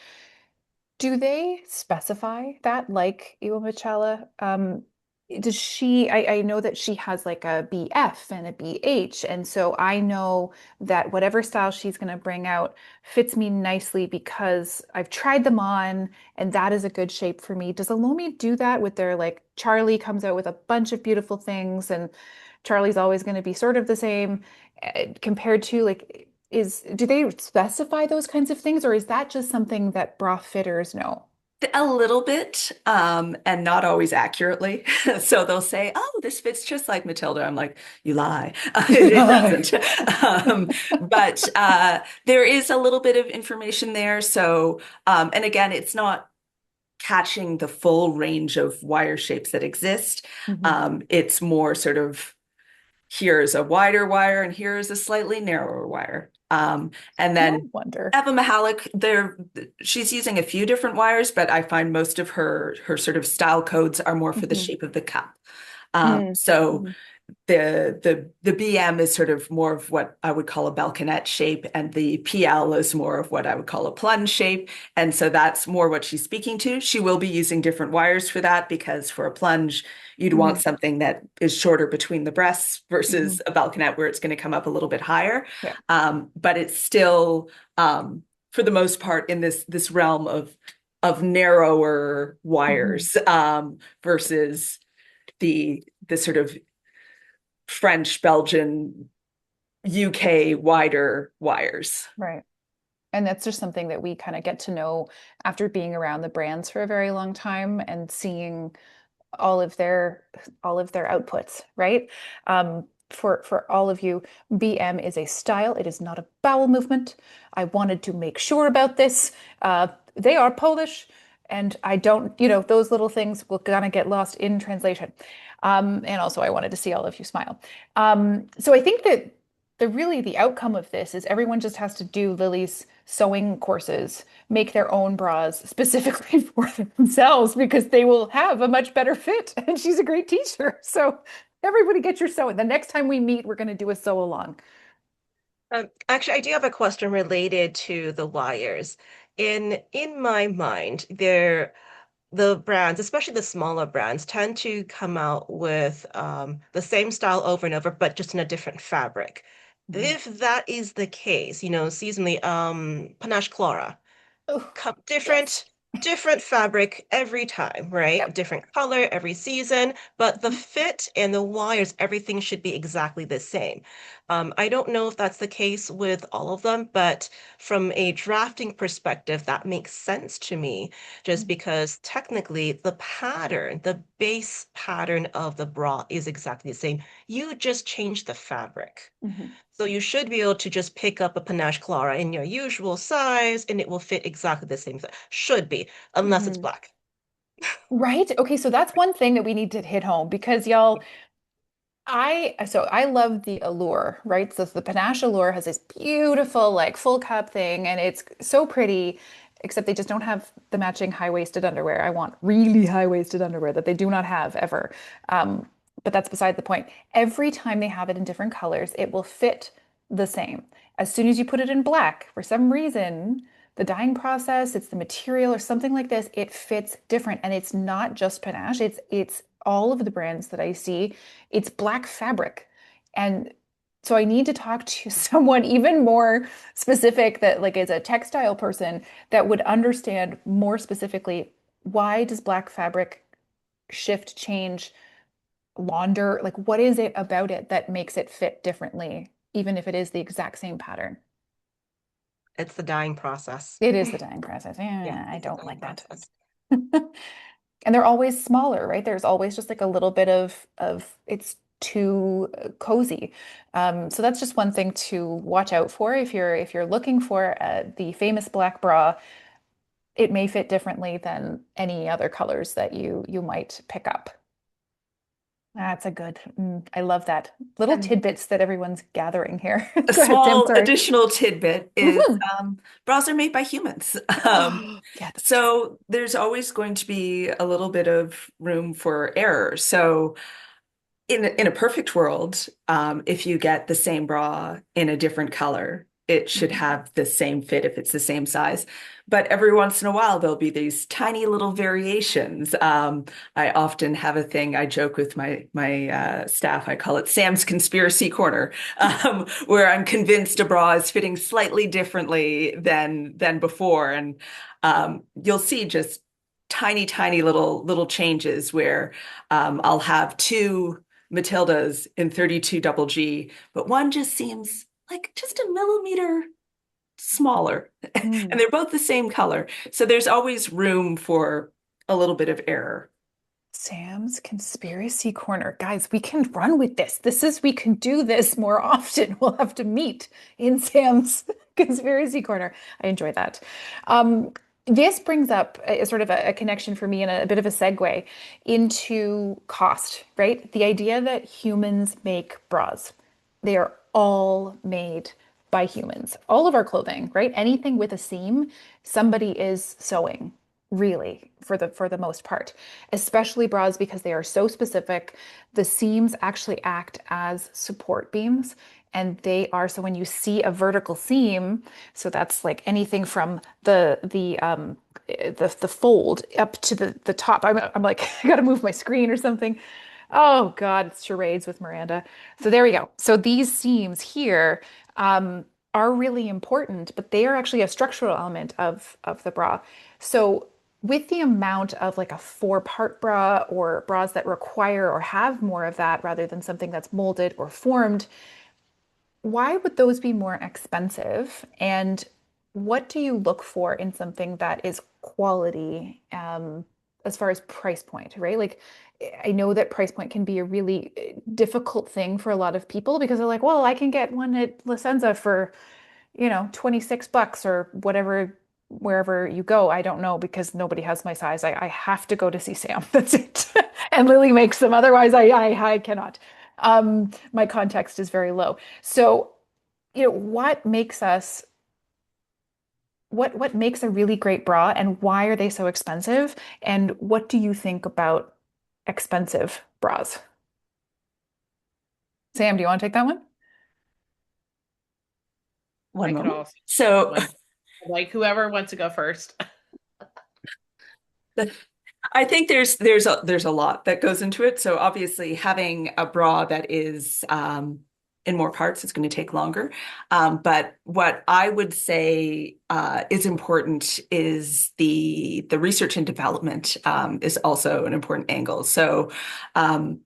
do they specify that like Iwa Michala? Does she, I know that she has like a BF and a BH, and so I know that whatever style she's going to bring out fits me nicely because I've tried them on and that is a good shape for me. Does Alomi do that with their like Charlie comes out with a bunch of beautiful things and Charlie's always going to be sort of the same compared to like do they specify those kinds of things or is that just something that bra fitters know? A little bit, and not always accurately. So they'll say, "Oh, this fits just like Matilda." I'm like, "You lie. It doesn't." But there is a little bit of information there. So, and again, it's not catching the full range of wire shapes that exist. Mhm. It's more sort of here's a wider wire and here's a slightly narrower wire. And No then wonder. Eva Mihalik, she's using a few different wires, but I find most of her sort of style codes are more for the Mhm. shape of the cup. Mm. So Mhm. the BM is sort of more of what I would call a balconette shape, and the PL is more of what I would call a plunge shape. And so that's more what she's speaking to. She will be using different wires for that, because for a plunge, you'd want something that is shorter between the breasts versus a balconette where it's going to come up a little bit higher. Yeah. But it's still, for the most part, in this realm of narrower wires, versus the sort of French, Belgian, UK wider wires. Right. And that's just something that we kind of get to know after being around the brands for a very long time and seeing all of their outputs, right? For all of you, BM is a style. It is not a bowel movement. I wanted to make sure about this. They are Polish, and I don't, those little things will kind of get lost in translation. And also, I wanted to see all of you smile. So I think that the outcome of this is everyone just has to do Lily's sewing courses, make their own bras specifically for themselves because they will have a much better fit. And she's a great teacher. So everybody get your sewing. The next time we meet, we're going to do a sew along. Actually, I do have a question related to the wires. In my mind, the brands, especially the smaller brands, tend to come out with the same style over and over, but just in a different fabric. If that is the case, seasonally, Panache Clara, Oh, yes. different different fabric every time, right? Yep. Different color every season, but the fit and the wires, everything should be exactly the same. I don't know if that's the case with all of them, but from a drafting perspective, that makes sense to me, just because technically the pattern, the base pattern of the bra is exactly the same. You just change the fabric. Mhm. So you should be able to just pick up a Panache Clara in your usual size and it will fit exactly the same size. Should be, unless it's Mhm. black. Right. Okay, so that's one thing that we need to hit home because y'all, I love the Allure, right? So the Panache Allure has this beautiful like full cup thing and it's so pretty, except they just don't have the matching high-waisted underwear. I want really high-waisted underwear that they do not have ever. Um, but that's beside the point. Every time they have it in different colors, it will fit the same. As soon as you put it in black, for some reason, the dyeing process, it's the material or something like this, it fits different. And it's not just Panache, it's all of the brands that I see it's black fabric. And so I need to talk to someone even more specific that like is a textile person that would understand more specifically why does black fabric shift, change, launder? Like what is it about it that makes it fit differently, even if it is the exact same pattern? It's the dyeing process. It is the dyeing process. Yeah, Yeah, I it's the don't dyeing like that. process. And they're always smaller, right? There's always just like a little bit of it's too cozy. So that's just one thing to watch out for if you're looking for the famous black bra. It may fit differently than any other colors that you might pick up. That's a good. I love that little And tidbits that everyone's gathering here. a Go ahead, Sam. small Sorry. additional tidbit is Mhm. bras are made by humans. Yeah, that's true. So there's always going to be a little bit of room for error. So in a perfect world, if you get the same bra in a different color, it should Mhm. have the same fit if it's the same size. But every once in a while, there'll be these tiny little variations. I often have a thing. I joke with my staff. I call it Sam's conspiracy corner, where I'm convinced a bra is fitting slightly differently than before, and you'll see just tiny little changes where I'll have two Matildas in 32 double G, but one just seems like just a millimeter smaller. And Mm. they're both the same color. So there's always room for a little bit of error. Sam's conspiracy corner. Guys, we can run with this. We can do this more often. We'll have to meet in Sam's conspiracy corner. I enjoy that. This brings up a sort of a connection for me and a bit of a segue into cost, right? The idea that humans make bras. They are all made by humans. All of our clothing, right? Anything with a seam, somebody is sewing really, for the most part, especially bras because they are so specific. The seams actually act as support beams, and they are, so when you see a vertical seam, so that's like anything from the fold up to the top. I'm like, I gotta move my screen or something. Oh God, it's charades with Miranda. So there we go. So these seams here are really important, but they are actually a structural element of the bra. So with the amount of like a four-part bra or bras that require or have more of that rather than something that's molded or formed, why would those be more expensive? And what do you look for in something that is quality, as far as price point, right? Like, I know that price point can be a really difficult thing for a lot of people because they're like, well, I can get one at La Senza for, 26 bucks or whatever, wherever you go. I don't know because nobody has my size. I have to go to see Sam. That's it. And Lily makes them. Otherwise, I cannot. My context is very low. So, what makes us what makes a really great bra and why are they so expensive? And what do you think about expensive bras? Sam, do you want to take that one? One I could moment. also So one, like whoever wants to go first. I think there's a lot that goes into it. So obviously having a bra that is in more parts is going to take longer. But what I would say is important is the research and development is also an important angle. So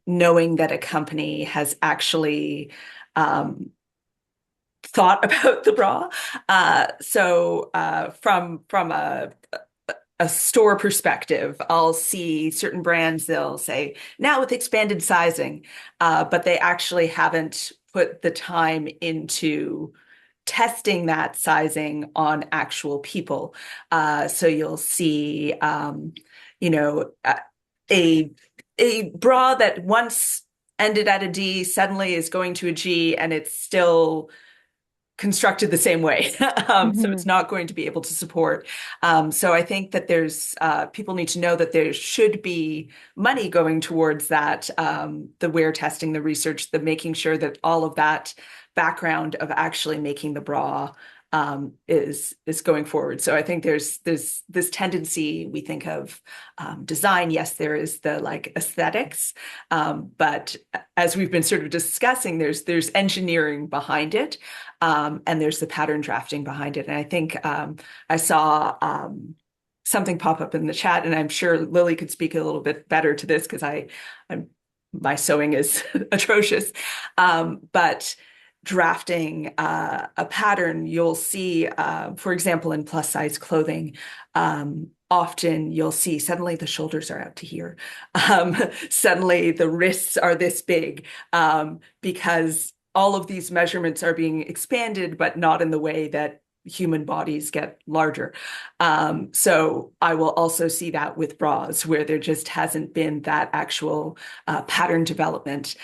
knowing that a company has actually thought about the bra. From a store perspective, I'll see certain brands, they'll say, now with expanded sizing, but they actually haven't put the time into testing that sizing on actual people. So you'll see, you know, a a bra that once ended at a D suddenly is going to a G, and it's still constructed the same way. So it's Hmm. not going to be able to support. So I think that there's people need to know that there should be money going towards that, the wear testing, the research, the making sure that all of that background of actually making the bra is going forward. So I think there's this tendency we think of design. Yes, there is the like aesthetics, but as we've been sort of discussing, there's engineering behind it, and there's the pattern drafting behind it. And I think I saw something pop up in the chat, and I'm sure Lily could speak a little bit better to this because I'm my sewing is atrocious, but drafting a pattern, you'll see, for example, in plus size clothing, often you'll see suddenly the shoulders are out to here. Suddenly the wrists are this big, because all of these measurements are being expanded, but not in the way that human bodies get larger. So I will also see that with bras where there just hasn't been that actual pattern development.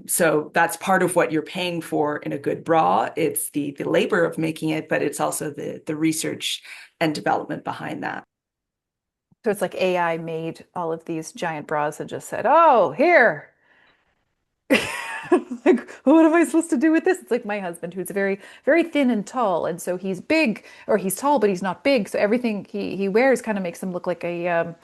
So that's part of what you're paying for in a good bra. It's the labor of making it, but it's also the research and development behind that. So it's like AI made all of these giant bras and just said, "Oh, here." Like, what am I supposed to do with this? It's like my husband, who's very, very thin and tall, and so he's big, or he's tall, but he's not big. So everything he wears kind of makes him look like a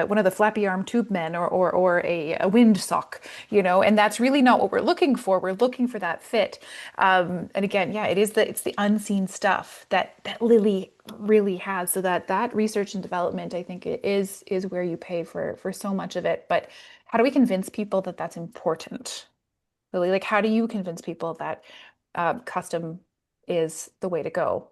one of the flappy arm tube men, or a wind sock, And that's really not what we're looking for. We're looking for that fit. And again, yeah, it's the unseen stuff that Lily really has. So that research and development, I think, it is where you pay for so much of it. But how do we convince people that that's important? Lily, like, how do you convince people that custom is the way to go?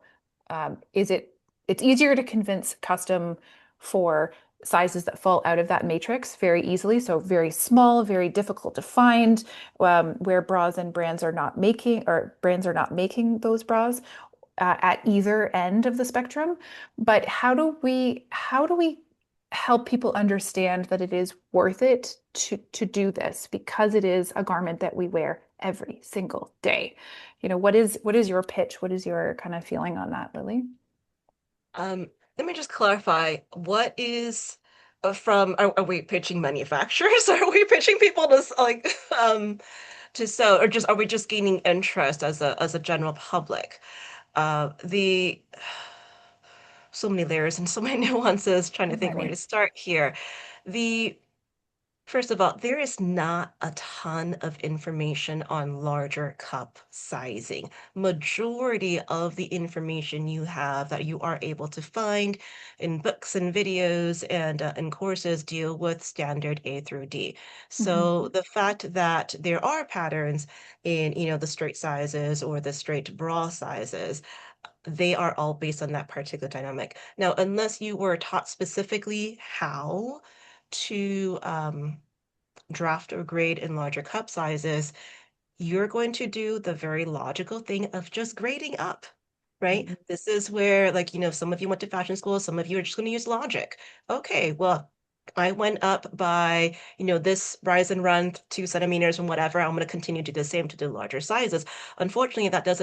It's easier to convince custom for sizes that fall out of that matrix very easily. So very small, very difficult to find, where bras and brands are not making, or brands are not making those bras at either end of the spectrum. But how do we help people understand that it is worth it to do this because it is a garment that we wear every single day? What is your pitch? What is your kind of feeling on that, Lily? let me just clarify, what is are we pitching manufacturers? Are we pitching people to like to sew, or just are we just gaining interest as a general public? The so many layers and so many nuances, trying to think where to Many. start here. The First of all, there is not a ton of information on larger cup sizing. Majority of the information you have that you are able to find in books and videos and courses deal with standard A through D. Mhm. So the fact that there are patterns in, the straight sizes or the straight bra sizes, they are all based on that particular dynamic. Now, unless you were taught specifically how to draft or grade in larger cup sizes, you're going to do the very logical thing of just grading up, right? Mhm. This is where, like, some of you went to fashion school, some of you are just going to use logic. Okay, well, I went up by, this rise and run 2 centimeters and whatever. I'm going to continue to do the same to the larger sizes. Unfortunately, that it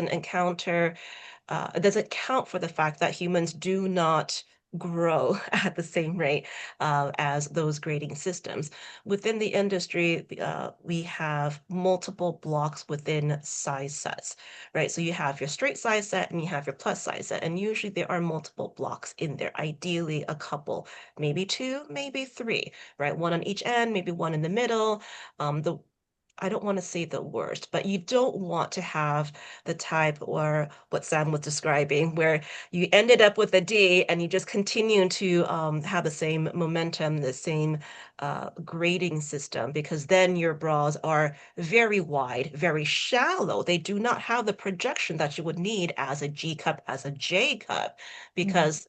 doesn't count for the fact that humans do not grow at the same rate as those grading systems. Within the industry, we have multiple blocks within size sets, right? So you have your straight size set and you have your plus size set, and usually there are multiple blocks in there, ideally a couple, maybe two, maybe three, right? One on each end, maybe one in the middle. The I don't want to say the worst, but you don't want to have the type or what Sam was describing, where you ended up with a D and you just continue to have the same momentum, the same grading system, because then your bras are very wide, very shallow. They do not have the projection that you would need as a G cup, as a J cup, Mhm. because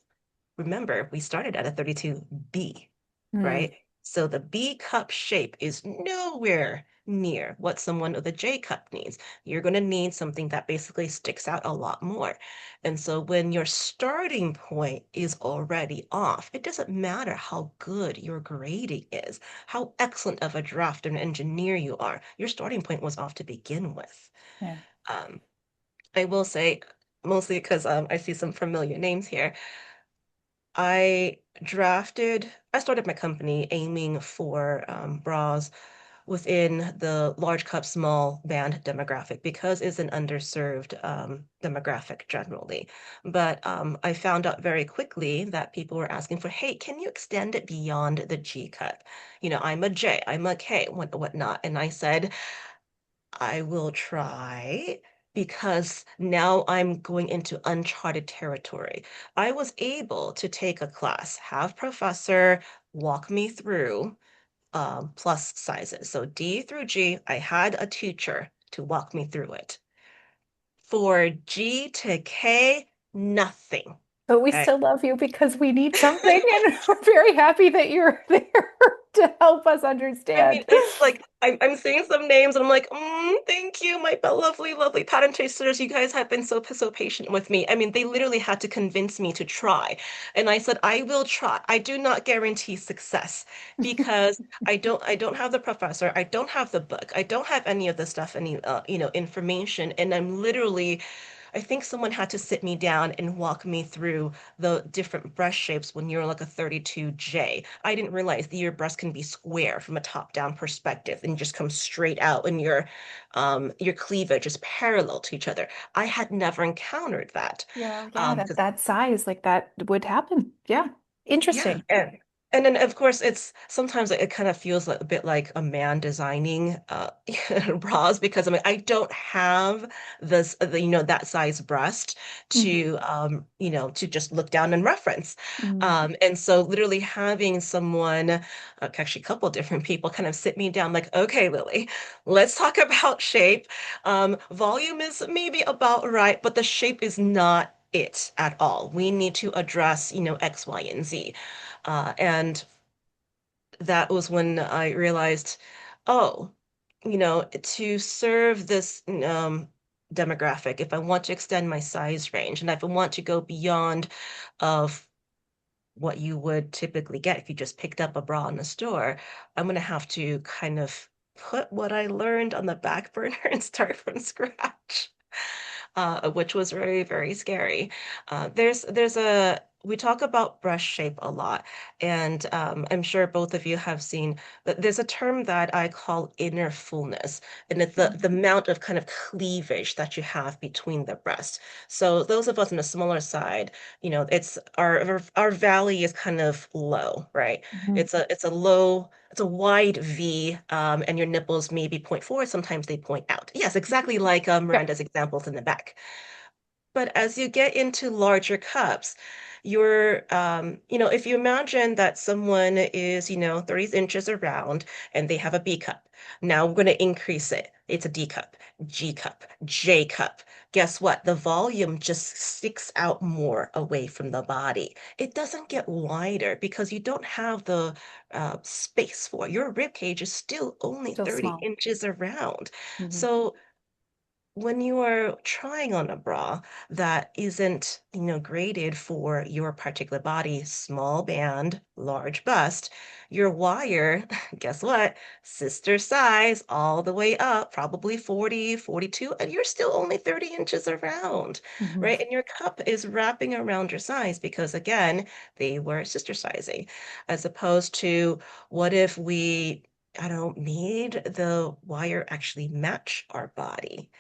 remember, we started at a 32B, Mm. right? So the B cup shape is nowhere near what someone with a J cup needs. You're going to need something that basically sticks out a lot more. And so when your starting point is already off, it doesn't matter how good your grading is, how excellent of a drafter and engineer you are. Your starting point was off to begin with. Yeah. Um, I will say, mostly because I see some familiar names here. I started my company aiming for bras within the large cup, small band demographic because it's an underserved demographic generally. But I found out very quickly that people were asking for, hey, can you extend it beyond the G cup? I'm a J, I'm a K, whatnot. And I said, I will try because now I'm going into uncharted territory. I was able to take a class, have professor walk me through plus sizes. So D through G, I had a teacher to walk me through it. For G to K, nothing. But we Right? still love you because we need something, and we're very happy that you're there to help us I mean, understand. it's like I'm seeing some names and I'm like, thank you, my lovely, lovely pattern chasers. You guys have been so patient with me. I mean, they literally had to convince me to try. And I said, I will try. I do not guarantee success because I don't have the professor, I don't have the book, I don't have any of the stuff, any information. And I'm literally I think someone had to sit me down and walk me through the different breast shapes when you're like a 32J. I didn't realize that your breast can be square from a top-down perspective and just come straight out and your cleavage is parallel to each other. I had never encountered that. Yeah, yeah, that 'Cause that size, like that would happen. Yeah. yeah, Interesting. and then of course it's sometimes it kind of feels like a bit like a man designing bras because I don't have that size breast Mhm. to just look down and reference. Mm. And so literally having someone, actually a couple different people kind of sit me down like, okay, Lily, let's talk about shape. Volume is maybe about right, but the shape is not it at all. We need to address, X, Y, and Z. And that was when I realized, oh, to serve this demographic, if I want to extend my size range and if I want to go beyond of what you would typically get if you just picked up a bra in the store, I'm going to have to kind of put what I learned on the back burner and start from scratch, which was very, very scary. There's a we talk about brush shape a lot, and I'm sure both of you have seen that there's a term that I call inner fullness, and it's the Mhm. amount of kind of cleavage that you have between the breasts. So those of us on the smaller side, it's our valley is kind of low, right? Mhm. It's a wide V, and your nipples maybe point forward, sometimes they point out. Yes, exactly like Yep. Miranda's examples in the back. But as you get into larger cups, if you imagine that someone is, 30 inches around and they have a B cup, now we're going to increase it. It's a D cup, G cup, J cup. Guess what? The volume just sticks out more away from the body. It doesn't get wider because you don't have the space for it. Your rib cage is still only Still 30 small. inches around. Mhm. So when you are trying on a bra that isn't, graded for your particular body, small band, large bust, your wire, guess what? Sister size all the way up, probably 40, 42, and you're still only 30 inches around, Mhm. right? And your cup is wrapping around your size because, again, they were sister sizing, as opposed to what if I don't made the wire actually match our body.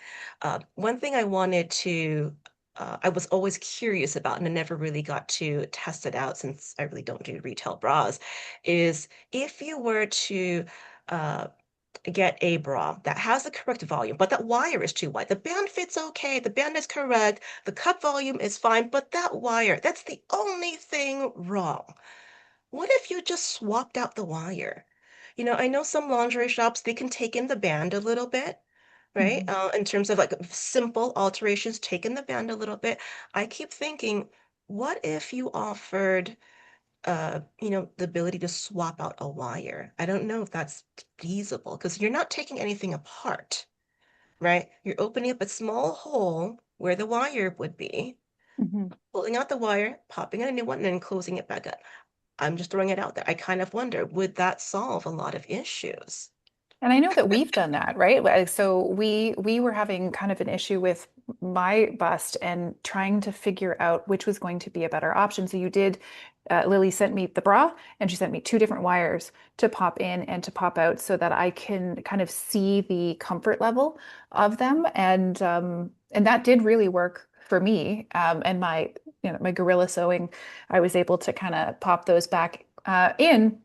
One thing I was always curious about, and I never really got to test it out since I really don't do retail bras, is if you were to uh, get a bra that has the correct volume, but that wire is too wide. The band fits okay, the band is correct, the cup volume is fine, but that wire, that's the only thing wrong. What if you just swapped out the wire? I know some lingerie shops, they can take in the band a little bit, right? Mhm. In terms of like simple alterations, take in the band a little bit. I keep thinking, what if you offered, the ability to swap out a wire? I don't know if that's feasible because you're not taking anything apart, right? You're opening up a small hole where the wire would be, Mhm. pulling out the wire, popping in a new one, and then closing it back up. I'm just throwing it out there. I kind of wonder, would that solve a lot of issues? And I know that we've done that, right? So we were having kind of an issue with my bust and trying to figure out which was going to be a better option. So you did, Lily sent me the bra and she sent me two different wires to pop in and to pop out so that I can kind of see the comfort level of them. And that did really work for me. And my gorilla sewing, I was able to kind of pop those back in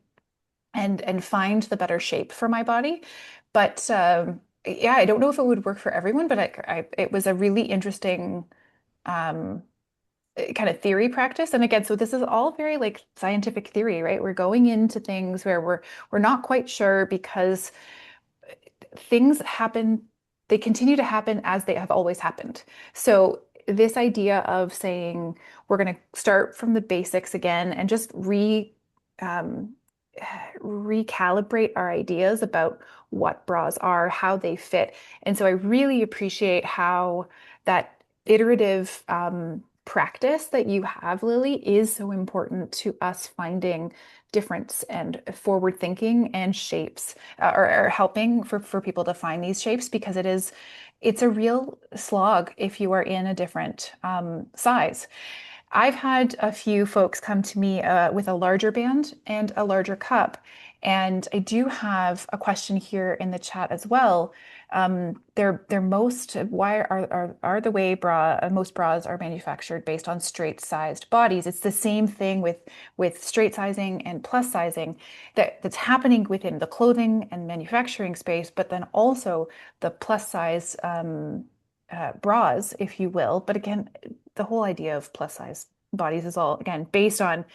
and find the better shape for my body. But yeah, I don't know if it would work for everyone, but it was a really interesting um, kind of theory practice. And again, so this is all very like scientific theory, right? We're going into things where we're not quite sure because things happen, they continue to happen as they have always happened. So this idea of saying we're going to start from the basics again and just um, recalibrate our ideas about what bras are, how they fit. And so I really appreciate how that iterative practice that you have, Lily, is so important to us finding difference and forward thinking and shapes or helping for people to find these shapes because it's a real slog if you are in a different size. I've had a few folks come to me with a larger band and a larger cup. And I do have a question here in the chat as well. They're most why are the way most bras are manufactured based on straight sized bodies. It's the same thing with straight sizing and plus sizing that's happening within the clothing and manufacturing space, but then also the plus size bras, if you will. But again, the whole idea of plus size bodies is all again based on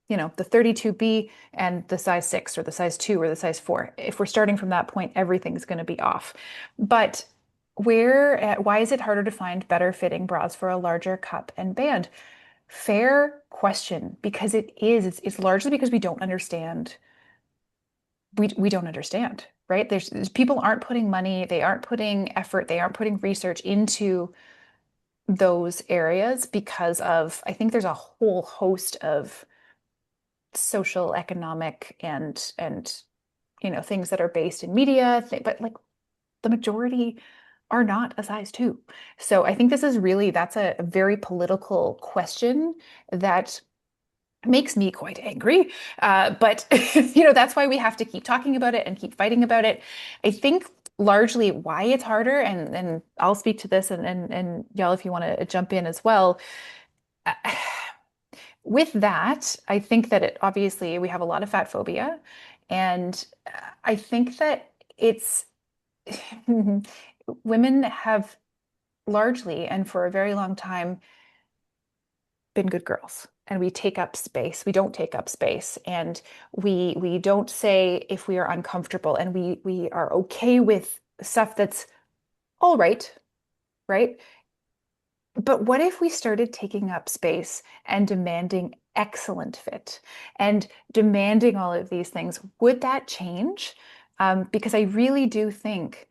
the 32B and the size 6 or the size 2 or the size 4. If we're starting from that point, everything's going to be off. But why is it harder to find better fitting bras for a larger cup and band? Fair question, because it's largely because we don't understand. We don't understand, right? There's people aren't putting money, they aren't putting effort, they aren't putting research into those areas because of, I think there's a whole host of social, economic, and things that are based in media, but like the majority are not a size two. So I think this is really that's a very political question that makes me quite angry. But that's why we have to keep talking about it and keep fighting about it. I think largely why it's harder, and I'll speak to this, and y'all, if you want to jump in as well. Uh, with that, I think that obviously we have a lot of fat phobia, and I think that it's women have largely and for a very long time been good girls, and we take up space. We don't take up space, and we don't say if we are uncomfortable, and we are okay with stuff that's all right, right? But what if we started taking up space and demanding excellent fit and demanding all of these things? Would that change? Because I really do think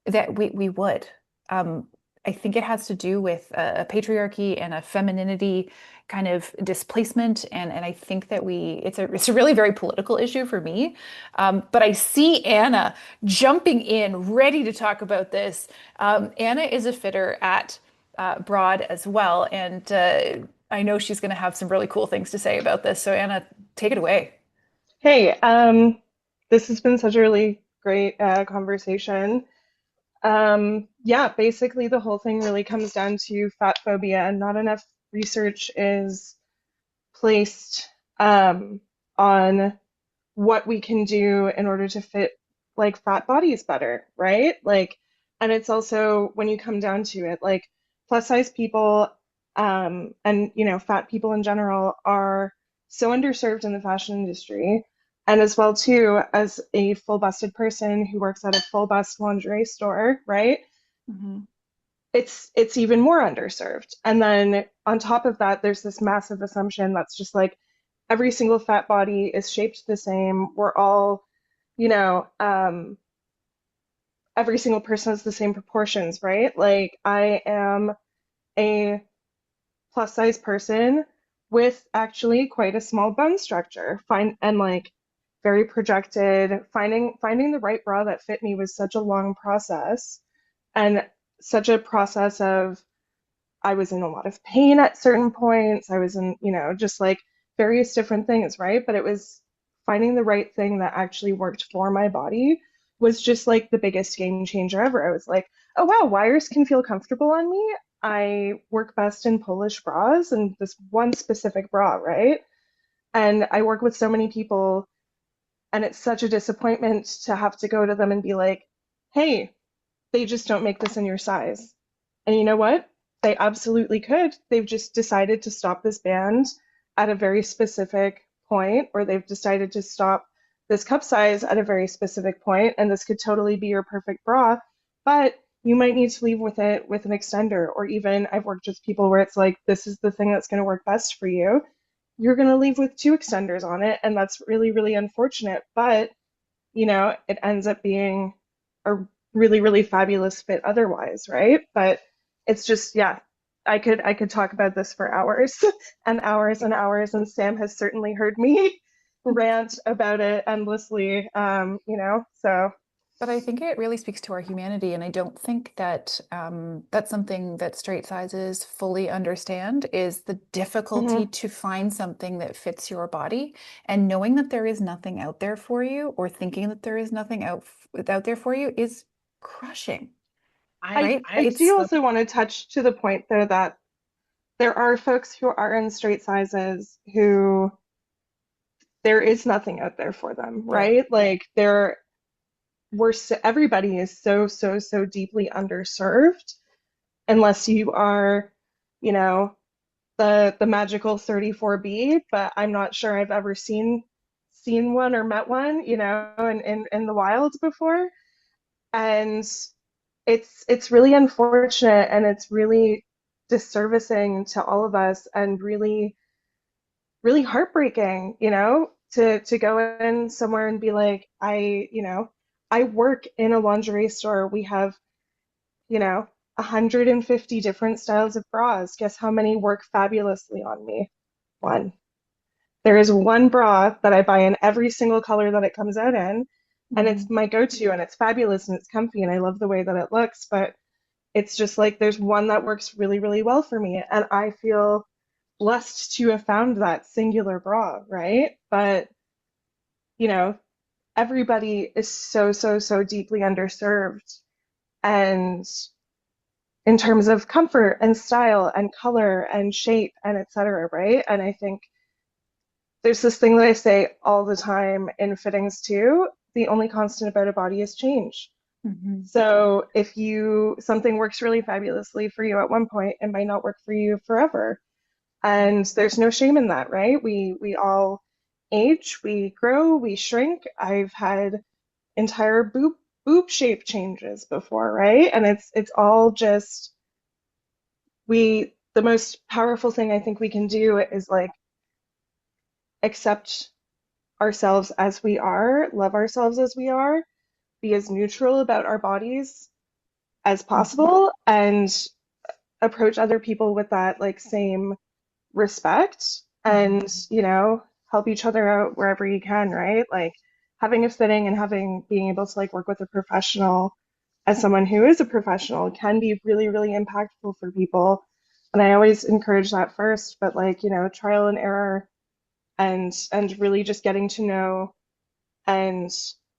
that we would. Um, I think it has to do with a patriarchy and a femininity kind of displacement, and I think that it's a really very political issue for me. But I see Anna jumping in, ready to talk about this. Anna is a fitter at Broad as well, and I know she's going to have some really cool things to say about this. So Anna, take it away. Hey, this has been such a really great conversation. Yeah, basically the whole thing really comes down to fat phobia, and not enough research is placed on what we can do in order to fit like fat bodies better, right? Like, and it's also when you come down to it, like plus size people and fat people in general are so underserved in the fashion industry. And as well too, as a full-busted person who works at a full-bust lingerie store, right? Mhm. It's even more underserved. And then on top of that, there's this massive assumption that's just like every single fat body is shaped the same. We're all, you know, every single person has the same proportions, right? Like I am a plus size person with actually quite a small bone structure. Fine and like very projected. Finding the right bra that fit me was such a long process and such a process of I was in a lot of pain at certain points. I was in, just like various different things, right? But it was finding the right thing that actually worked for my body was just like the biggest game changer ever. I was like, oh wow, wires can feel comfortable on me. I work best in Polish bras and this one specific bra, right? And I work with so many people, and it's such a disappointment to have to go to them and be like, hey, they just don't make this in your size. And you know what? They absolutely could. They've just decided to stop this band at a very specific point, or they've decided to stop this cup size at a very specific point, and this could totally be your perfect bra. But you might need to leave with it with an extender, or even I've worked with people where it's like, this is the thing that's going to work best for you. You're going to leave with two extenders on it, and that's really, really unfortunate. But it ends up being a really, really fabulous fit otherwise, right? But it's just, yeah, I could talk about this for hours and hours and hours, and Sam has certainly heard me rant about it endlessly, so. But I think it really speaks to our humanity, and I don't think that that's something that straight sizes fully understand is the difficulty Mhm. to find something that fits your body, and knowing that there is nothing out there for you, or thinking that there is nothing out there for you is crushing, I, right? I It's do also want to touch to the point though that there are folks who are in straight sizes who there is nothing out there for them, yeah. right? Like everybody is so, so, so deeply underserved unless you are, you know, the magical 34B, but I'm not sure I've ever seen one or met one, in the wild before. And it's really unfortunate, and it's really disservicing to all of us, and really, really heartbreaking, to go in somewhere and be like, I work in a lingerie store. We have, you know, 150 different styles of bras. Guess how many work fabulously on me? One. There is one bra that I buy in every single color that it comes out in, and Mhm. it's my go-to, and it's fabulous and it's comfy and I love the way that it looks, but it's just like there's one that works really, really well for me, and I feel blessed to have found that singular bra, right? But, you know, everybody is so, so, so deeply underserved. And in terms of comfort and style and color and shape and et cetera, right? And I think there's this thing that I say all the time in fittings too. The only constant about a body is change. Mm-hmm. So if something works really fabulously for you at one point, it might not work for you forever. And there's no shame in that, right? We all age, we grow, we shrink. I've had entire boob shape changes before, right? And it's all just the most powerful thing I think we can do is like accept ourselves as we are, love ourselves as we are, be as neutral about our bodies as possible, and approach other people with that like same respect, and help each other out wherever you can, right? Like having a fitting and being able to like work with a professional as someone who is a professional can be really, really impactful for people. And I always encourage that first, but like, trial and error, and really just getting to know and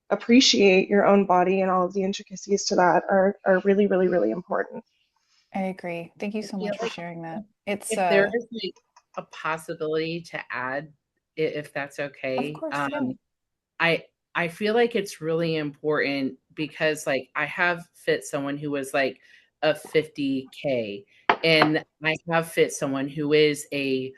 appreciate your own body and all of the intricacies to that are really, really, really important. I agree. Thank you I so feel much for like sharing that. It's if there is like a possibility to add, if that's of okay, course, yeah. I I feel like it's really important because like I have fit someone who was like a 50K, and I have fit someone who is a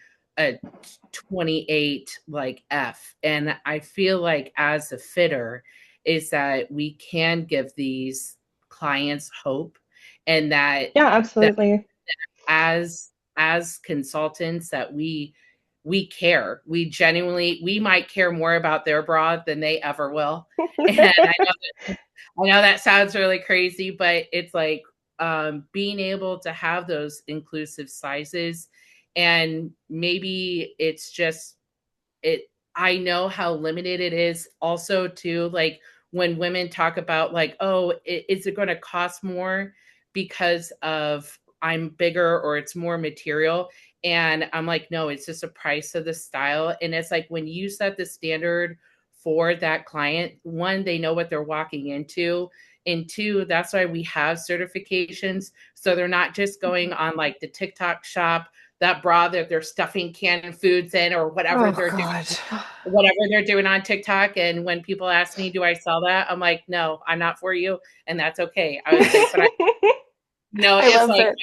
28 like F. And I feel like as a fitter is that we can give these clients hope, and Yeah, that absolutely. as consultants that we care. We genuinely we might care more about their bra than they ever will. And I know that sounds really crazy, but it's like being able to have those inclusive sizes, and maybe it's just it I know how limited it is also too, like when women talk about like, oh, is it going to cost more because of I'm bigger or it's more material? And I'm like, no, it's just a price of the style. And it's like when you set the standard for that client, one, they know what they're walking into. And two, that's why we have certifications. So they're not just going on like the TikTok shop, that bra that they're stuffing canned foods in or Oh God. whatever they're doing on TikTok. And when people ask me, do I sell that? I'm like, no, I'm not for you. And that's okay. I was like, but I it's love like, it.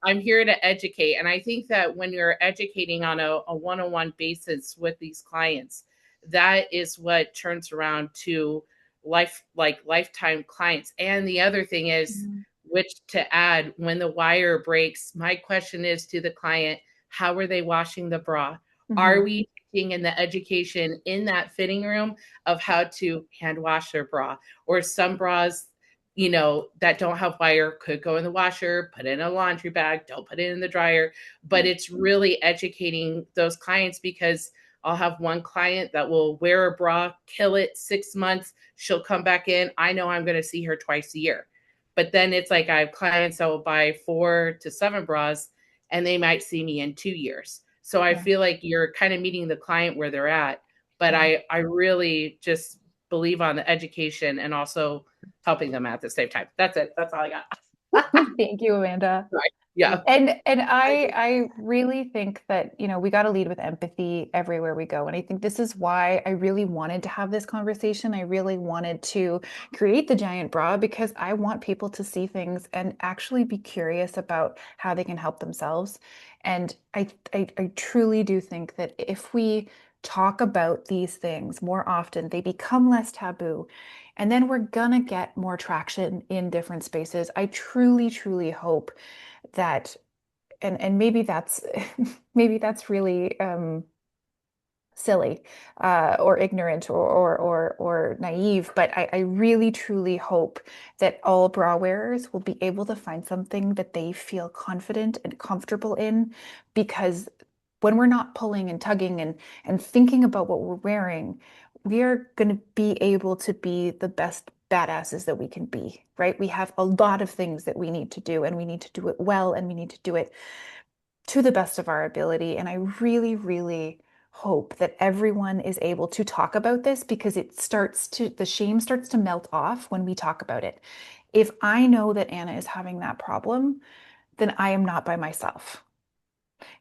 I'm here to educate. And I think that when you're educating on a one-on-one basis with these clients, that is what turns around to lifetime clients. And the other thing is, Mhm. which to add, when the wire breaks, my question is to the client, how are they washing the bra? Are Mhm. we taking in the education in that fitting room of how to hand wash their bra? Or some bras, that don't have wire could go in the washer, put in a laundry bag, don't put it in the dryer. But it's really educating those clients, because I'll have one client that will wear a bra, kill it 6 months. She'll come back in. I know I'm going to see her twice a year. But then it's like I have clients that will buy 4 to 7 bras and they might see me in 2 years. So I Yeah. feel like you're kind of meeting the client where they're at. But Yeah. I really just believe on the education and also helping them at the same time. That's it. That's all I got. Thank you, Amanda. Right. Yeah. And I really think that, we got to lead with empathy everywhere we go. And I think this is why I really wanted to have this conversation. I really wanted to create the giant bra because I want people to see things and actually be curious about how they can help themselves. And I truly do think that if we talk about these things more often, they become less taboo. And then we're gonna get more traction in different spaces. I truly, truly hope that, and maybe that's maybe that's really silly or ignorant or naive, but I really truly hope that all bra wearers will be able to find something that they feel confident and comfortable in, because when we're not pulling and tugging and thinking about what we're wearing, we are going to be able to be the best badasses that we can be, right? We have a lot of things that we need to do, and we need to do it well, and we need to do it to the best of our ability. And I really, really hope that everyone is able to talk about this because the shame starts to melt off when we talk about it. If I know that Anna is having that problem, then I am not by myself.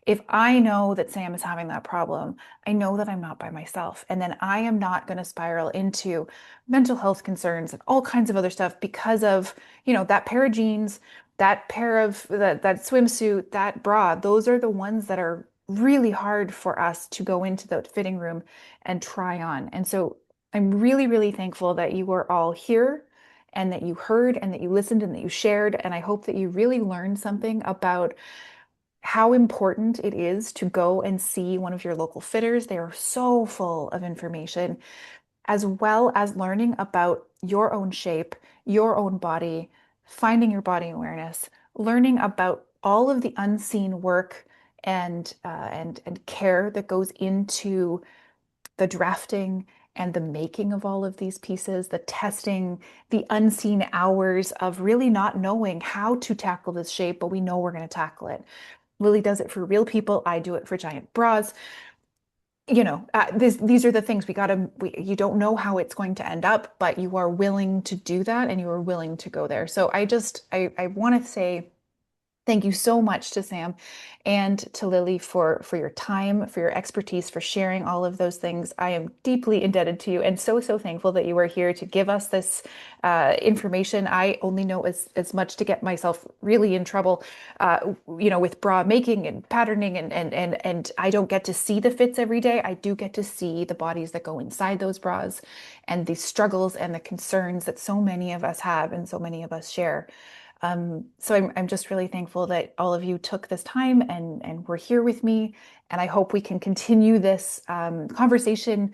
If I know that Sam is having that problem, I know that I'm not by myself. And then I am not going to spiral into mental health concerns and all kinds of other stuff because of, that pair of jeans, that pair of that swimsuit, that bra. Those are the ones that are really hard for us to go into the fitting room and try on. And so I'm really, really thankful that you are all here and that you heard and that you listened and that you shared. And I hope that you really learned something about how important it is to go and see one of your local fitters. They are so full of information, as well as learning about your own shape, your own body, finding your body awareness, learning about all of the unseen work and care that goes into the drafting and the making of all of these pieces, the testing, the unseen hours of really not knowing how to tackle this shape, but we know we're going to tackle it. Lily does it for real people. I do it for giant bras. These are the things you don't know how it's going to end up, but you are willing to do that and you are willing to go there. So I want to say thank you so much to Sam and to Lily for your time, for your expertise, for sharing all of those things. I am deeply indebted to you and so, so thankful that you are here to give us this information. I only know as much to get myself really in trouble, with bra making and patterning and I don't get to see the fits every day. I do get to see the bodies that go inside those bras and the struggles and the concerns that so many of us have and so many of us share. So I'm just really thankful that all of you took this time and were here with me. And I hope we can continue this conversation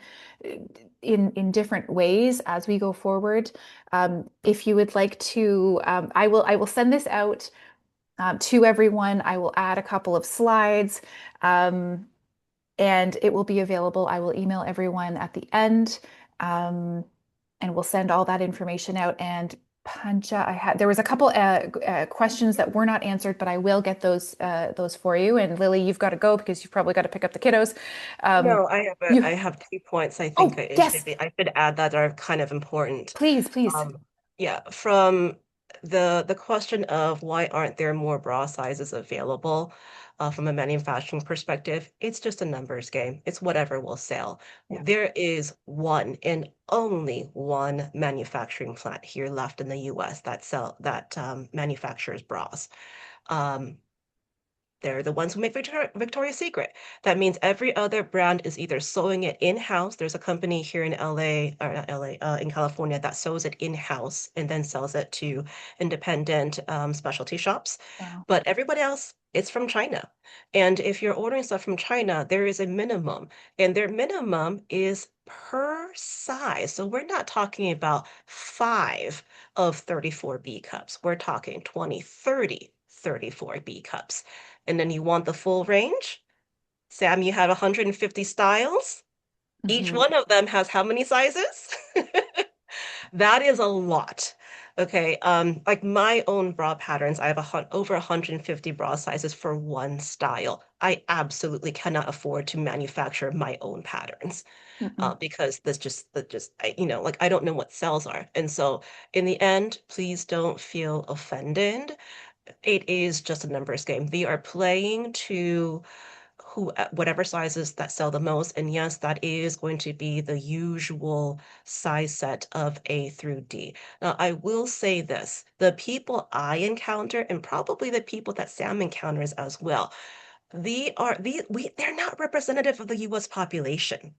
in different ways as we go forward. If you would like to, I will send this out to everyone. I will add a couple of slides. And it will be available. I will email everyone at the end, and we'll send all that information out. And Pancha, there was a couple questions that were not answered, but I will get those for you. And Lily, you've got to go because you've probably got to pick up the kiddos. Um, No, you, I have 2 points I think oh it should yes, be I should add that are kind of important. please, please. Um, yeah, from the question of why aren't there more bra sizes available, from a manufacturing perspective, it's just a numbers game. It's whatever will sell. Yeah. There is one and only one manufacturing plant here left in the US that manufactures bras. Um, they're the ones who make Victoria's Secret. That means every other brand is either sewing it in-house. There's a company here in LA, or not LA, in California that sews it in-house and then sells it to independent specialty shops. Wow. But everybody else, it's from China. And if you're ordering stuff from China, there is a minimum, and their minimum is per size. So we're not talking about 5 of 34B cups. We're talking 20, 30, 34B cups. And then you want the full range? Sam, you have 150 styles. Each Mhm. one of them has how many sizes? That is a lot. Okay, like my own bra patterns, I have over 150 bra sizes for one style. I absolutely cannot afford to manufacture my own patterns, Mhm. because like I don't know what cells are. And so in the end, please don't feel offended. It is just a numbers game. They are playing to whatever sizes that sell the most. And yes, that is going to be the usual size set of A through D. Now, I will say this, the people I encounter, and probably the people that Sam encounters as well, they're not representative of the US population.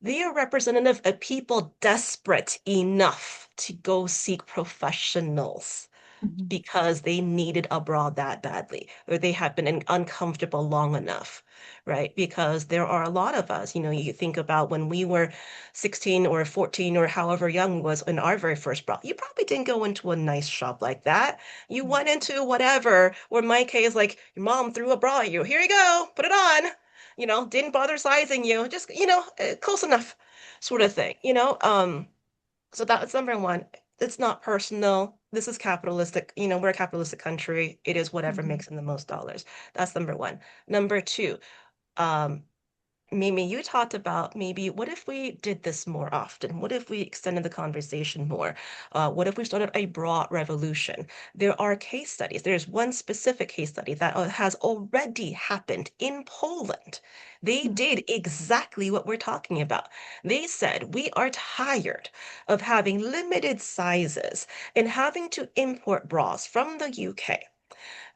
They are representative of people desperate enough to go seek professionals Mhm. because they needed a bra that badly, or they have been uncomfortable long enough, right? Because there are a lot of us, you think about when we were 16 or 14 or however young we was in our very first bra, you probably didn't go into a nice shop like that. You went into whatever, or in my case, like your mom threw a bra at you. Here you go, put it on. Didn't bother sizing you, just, close enough sort of thing. So that's number one. It's not personal. this is capitalistic. We're a capitalistic country. It is whatever Mhm. makes them the most dollars. That's number one. Number two, um, Mimi, you talked about maybe what if we did this more often? What if we extended the conversation more? What if we started a broad revolution? There are case studies. There's one specific case study that has already happened in Poland. They did exactly what we're talking about. They said, we are tired of having limited sizes and having to import bras from the UK.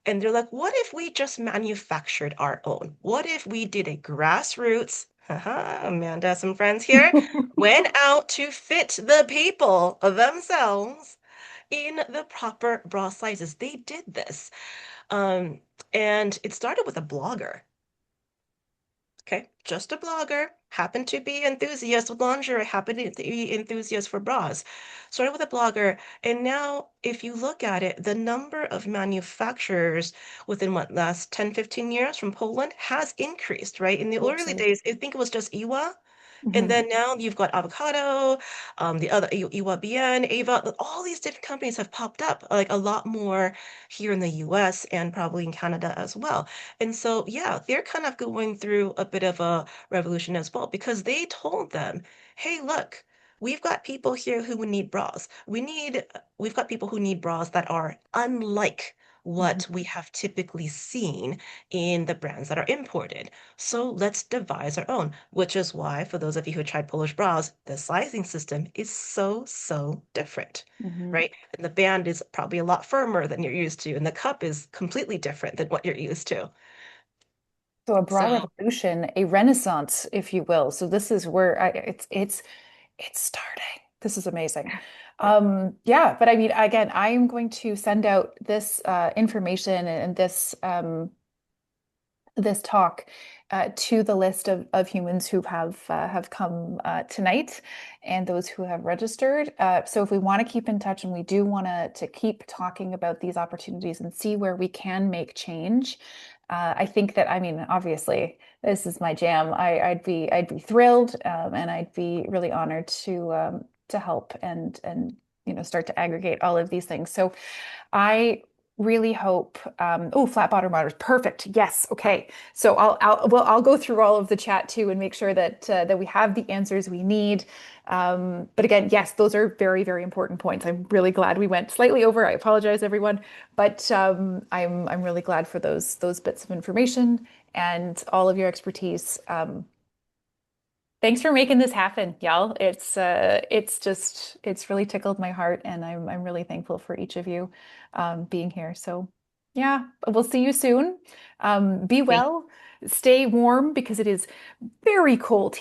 And they're like, what if we just manufactured our own? What if we did a grassroots, haha, Amanda, some friends here, went out to fit the people themselves in the proper bra sizes? They did this. Um, and it started with a blogger. Okay, just a blogger, happened to be enthusiast with lingerie, happened to be enthusiast for bras. Started with a blogger, and now if you look at it, the number of manufacturers within what last 10, 15 years from Poland has increased, right? In the early Absolutely. days, I think it was just Iwa. And Mhm. then now you've got avocado, the other Iwa Ava, all these different companies have popped up, like a lot more here in the US and probably in Canada as well. And so, yeah, they're kind of going through a bit of a revolution as well because they told them, hey, look, we've got people here who would need bras. We've got people who need bras that are unlike Mhm. what we have typically seen in the brands that are imported. So let's devise our own, which is why, for those of you who tried Polish bras, the sizing system is so, so different, Mhm. right? And the band is probably a lot firmer than you're used to, and the cup is completely different than what you're used to. So a bra So, revolution, a renaissance, if you will. So this is where it's starting. This is amazing. Yeah, but I mean, again, I'm going to send out this information and this talk to the list of humans who have come tonight and those who have registered. So if we want to keep in touch and we do want to keep talking about these opportunities and see where we can make change, I think that I mean obviously this is my jam. I'd be thrilled and I'd be really honored to help and start to aggregate all of these things. So I really hope oh, flat bottom monitors, perfect. Yes, okay. So I'll go through all of the chat too and make sure that we have the answers we need. But again, yes, those are very, very important points. I'm really glad we went slightly over. I apologize, everyone, but I'm really glad for those bits of information and all of your expertise. Thanks for making this happen, y'all. It's really tickled my heart, and I'm really thankful for each of you being here. So yeah, we'll see you soon. Be thank well, stay warm because it is very cold